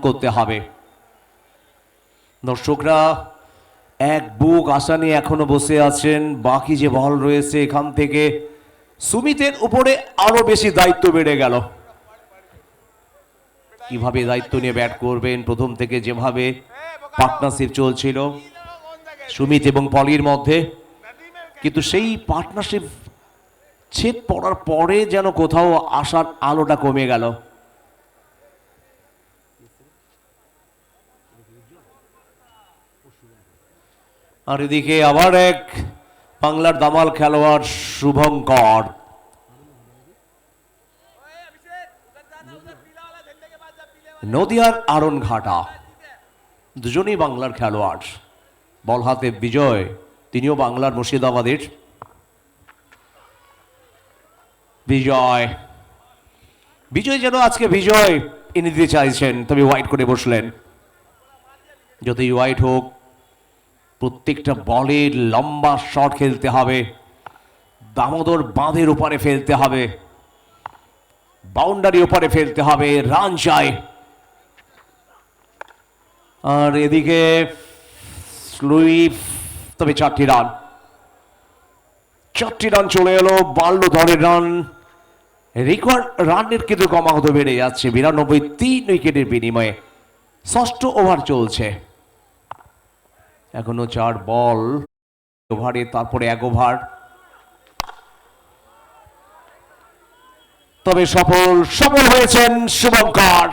করতে হবে। দর্শকরা এক বুক আশা নিয়ে এখনো বসে আছেন। বাকি যে বল রয়েছে এখান থেকে সুমিতের উপরে আরো বেশি দায়িত্ব বেড়ে গেল। কিভাবে দায়িত্ব নিয়ে ব্যাট করবেন? প্রথম থেকে যেভাবে পার্টনারশিপ চলছিল সুমিত এবং পলির মধ্যে, কিন্তু সেই পার্টনারশিপ ছেদ পড়ার পরে যেন কোথাও আশার আলোটা কমে গেল। আর এদিকে আবার এক বাংলার দামাল খেলোয়াড় শুভঙ্কর। নদিয়ার আরন ঘাটা, দুজনেই বাংলার খেলোয়াড়। বল হাতে বিজয়, তিনিও বাংলার মুর্শিদাবাদের। বিজয় যেন আজকে বিজয় এনে দিতে চাইছেন, তবে ওয়াইড করে বসলেন। যতই ওয়াইড হোক, প্রত্যেকটা বলের লম্বা শট খেলতে হবে, দামোদর বাঁধের ওপারে ফেলতে হবে, বাউন্ডারি ওপারে ফেলতে হবে, রান চাই। আর এদিকে তবে 4টি রান চলে এলো। বাড়লো ধরের রান, রেকর্ড রানের কিন্তু ক্রমাগত বেড়ে যাচ্ছে। 92, 3 উইকেটের বিনিময়ে। 6ষ্ঠ ওভার চলছে, এখনো 4 বল ওভারে, তারপরে 1 ওভার। তবে সফল হয়েছেন শুভঙ্কর।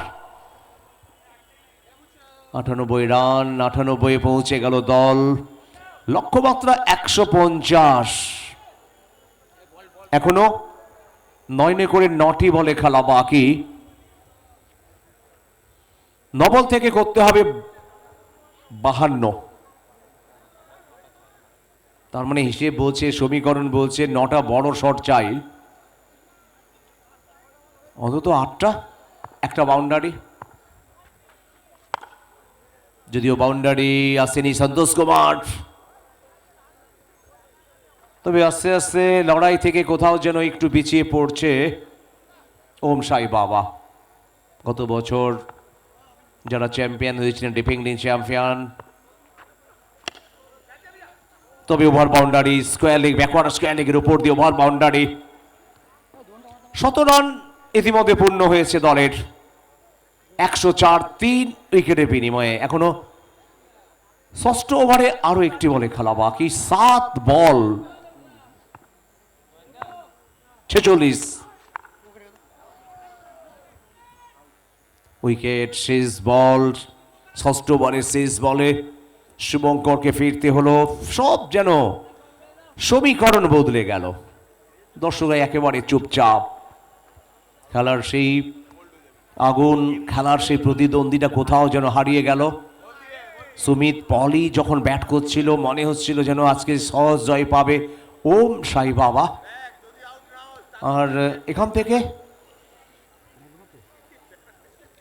98 রান, 98 পৌঁছে গেল দল। লক্ষ্যমাত্রা 150। এখনো 9 করে 9টি বলে খেলা বাকি। 9 বল থেকে করতে হবে 52। তার মানে হিসেব বলছে, সমীকরণ বলছে 9টা বড় শট চাই, অন্তত 8টা, একটা বাউন্ডারি। যদিও বাউন্ডারি আসেনি সন্তোষ কুমার, তবে আস্তে আস্তে লড়াই থেকে কোথাও যেন একটু পিছিয়ে পড়ছে ওম সাই বাবা। গত বছর যারা চ্যাম্পিয়ন হয়েছিলেন, ডিফেন্ডিং চ্যাম্পিয়ন। তবে over boundary, square leg, backward square লেগের উপর দিয়ে ওভার বাউন্ডারি। 100 রান ইতিমধ্যে পূর্ণ হয়েছে দলের। 104, 3 উইকেটের বিনিময়ে। এখনো 6ষ্ঠ ওভারে আরো একটি বলে খেলা বাকি। 7 বল। 46। উইকেট, শেষ বল, ষষ্ঠ বলে শেষ বলে শুভঙ্করকে ফিরতে হলো। সব যেন সমীকরণ বদলে গেল, দর্শকরা একেবারে চুপচাপ। খেলার সেই আগুন, খেলার সেই প্রতিদ্বন্দ্বীটা কোথাও যেন হারিয়ে গেল। সুমিত পলি যখন ব্যাট করছিল মনে হচ্ছিল যেন আজকে সহজ জয় পাবে ওম সাই বাবা। আর এখান থেকে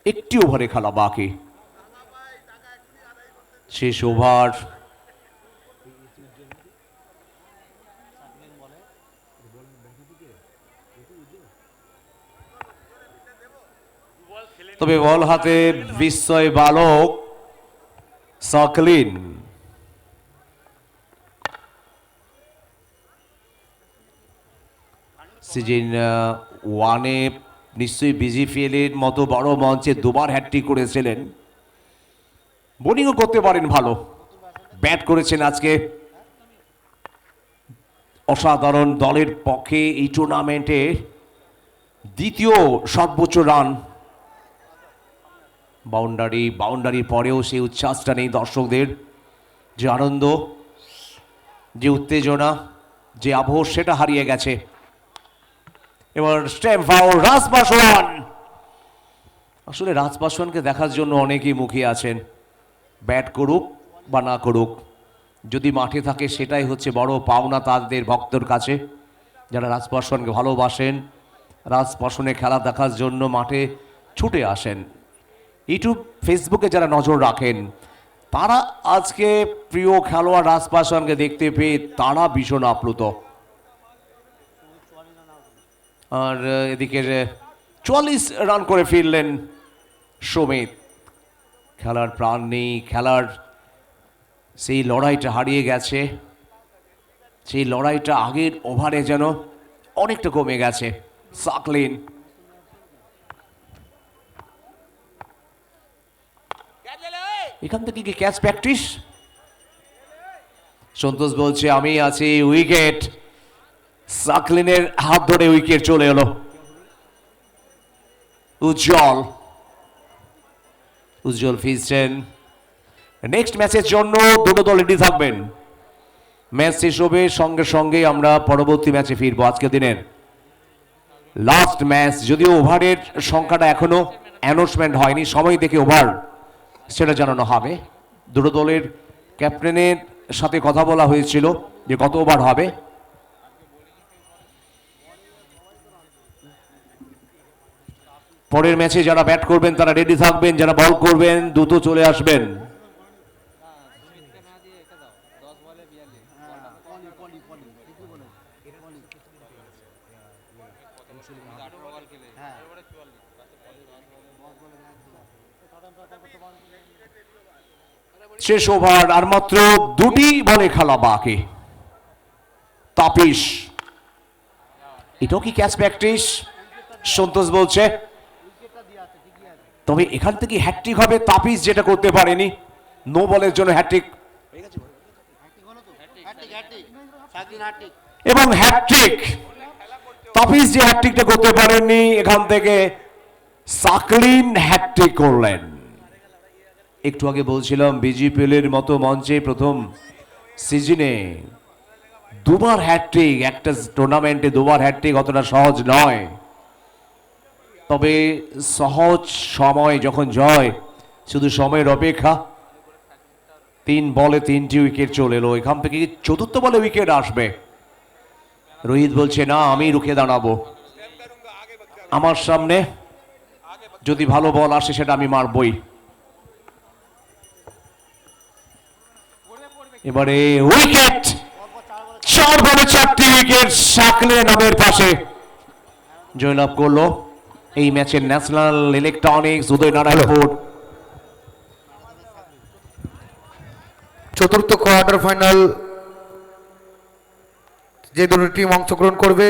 একটি ওভারে খেলা বাকি, শেষ ওভার। তবে বল হাতে বিস্ময় বালক সাকলিন। সিজন ওয়ানে নিশ্চয়ই বিজিপিএল এর মতো বড় মঞ্চে দুবার হ্যাটট্রিক করেছিলেন, বোলিংও করতে পারেন ভালো, ব্যাট করেছেন আজকে অসাধারণ। দলের পক্ষে এই টুর্নামেন্টে দ্বিতীয় সর্বোচ্চ রান, বাউন্ডারির পরেও সেই উচ্ছ্বাসটা নেই দর্শকদের। যে আনন্দ, যে উত্তেজনা, যে আবহ সেটা হারিয়ে গেছে। এবার স্ট্যাম্প ফাউল, রাজ পাসওয়ান। আসলে রাজ পাসওয়ানকে দেখার জন্য অনেকেই মুখিয়ে আছেন, ব্যাট করুক বা না করুক, যদি মাঠে থাকে সেটাই হচ্ছে বড় পাওনা তাদের ভক্তর কাছে, যারা রাজ পাসওয়ানকে ভালোবাসেন, রাজ পাসওয়ানের খেলা দেখার জন্য মাঠে ছুটে আসেন। ইউটিউব ফেসবুকে যারা নজর রাখেন তারা আজকে প্রিয় খেলোয়াড় রাজ পাসওয়ানকে দেখতে পেয়ে তারা ভীষণ আপ্লুত। আর এদিকে 44 রান করে ফিরলেন সুমিত। খেলার প্রাণ নেই, খেলার সেই লড়াইটা হারিয়ে গেছে, সেই লড়াইটা আগের ওভারে যেন অনেকটা কমে গেছে। সাকলিন এখান থেকে কি ক্যাচ প্র্যাকটিস? সন্তোষ বলছে আমি আছি, উইকেট। সাকলিনের হাত ধরে উইকেট চলে এলো। উজ্জ্বল ফিরছেন নেক্সট ম্যাচের জন্য। দুটো দল রেডি থাকবেন, ম্যাচ শেষ হবে সঙ্গে সঙ্গে আমরা পরবর্তী ম্যাচে ফিরবো। আজকের দিনের লাস্ট ম্যাচ, যদিও ওভারের সংখ্যাটা এখনো অ্যানাউন্সমেন্ট হয়নি, সময় দেখে ওভার সেটা জানানো হবে। দুটো দলের ক্যাপ্টেনের সাথে কথা বলা হয়েছিল যে কত ওভার হবে। পরের ম্যাচে যারা ব্যাট করবেন তারা রেডি থাকবেন, যারা বল করবেন দ্রুত চলে আসবেন। শেষ ওভার, আর মাত্র দুটি বলে খেলা বাকি। তাপিস, এটাও কি ক্যাচ প্র্যাকটিস? সন্তোষ বলছে। তবে এখান থেকে হ্যাটট্রিক হবে, তাপিস যেটা করতে পারেনি, নো বলের জন্য হ্যাটট্রিক এবং হ্যাটট্রিক। তাপিস যে হ্যাটট্রিকটা করতে পারেননি, এখান থেকে সাকলিন হ্যাটট্রিক করলেন। একটু আগে বলছিলাম বিজিপিএল এর মতো মঞ্চে প্রথম সিজনে দুবার হ্যাটট্রিক, একটা টুর্নামেন্টে দুবার হ্যাটট্রিক অতটা সহজ নয়। তবে সহজ সময় যখন জয়, শুধু সময়ের অপেক্ষা। 3 বলে 3টি উইকেট চলে এলো। এখান থেকে চতুর্থ বলে উইকেট আসবে। রোহিত বলছে না, আমি রুখে দাঁড়াবো, আমার সামনে যদি ভালো বল আসে সেটা আমি মারবই। এবারে উইকেট, 4 বলে 4টি উইকেট সাকলিনের নামের পাশে জয়লাভ করলো এই ম্যাচের ন্যাশনাল ইলেকট্রনিক্স উদয়নারায়ণপুর। চতুর্থ কোয়ার্টার ফাইনাল যে দুটো টিম অংশগ্রহণ করবে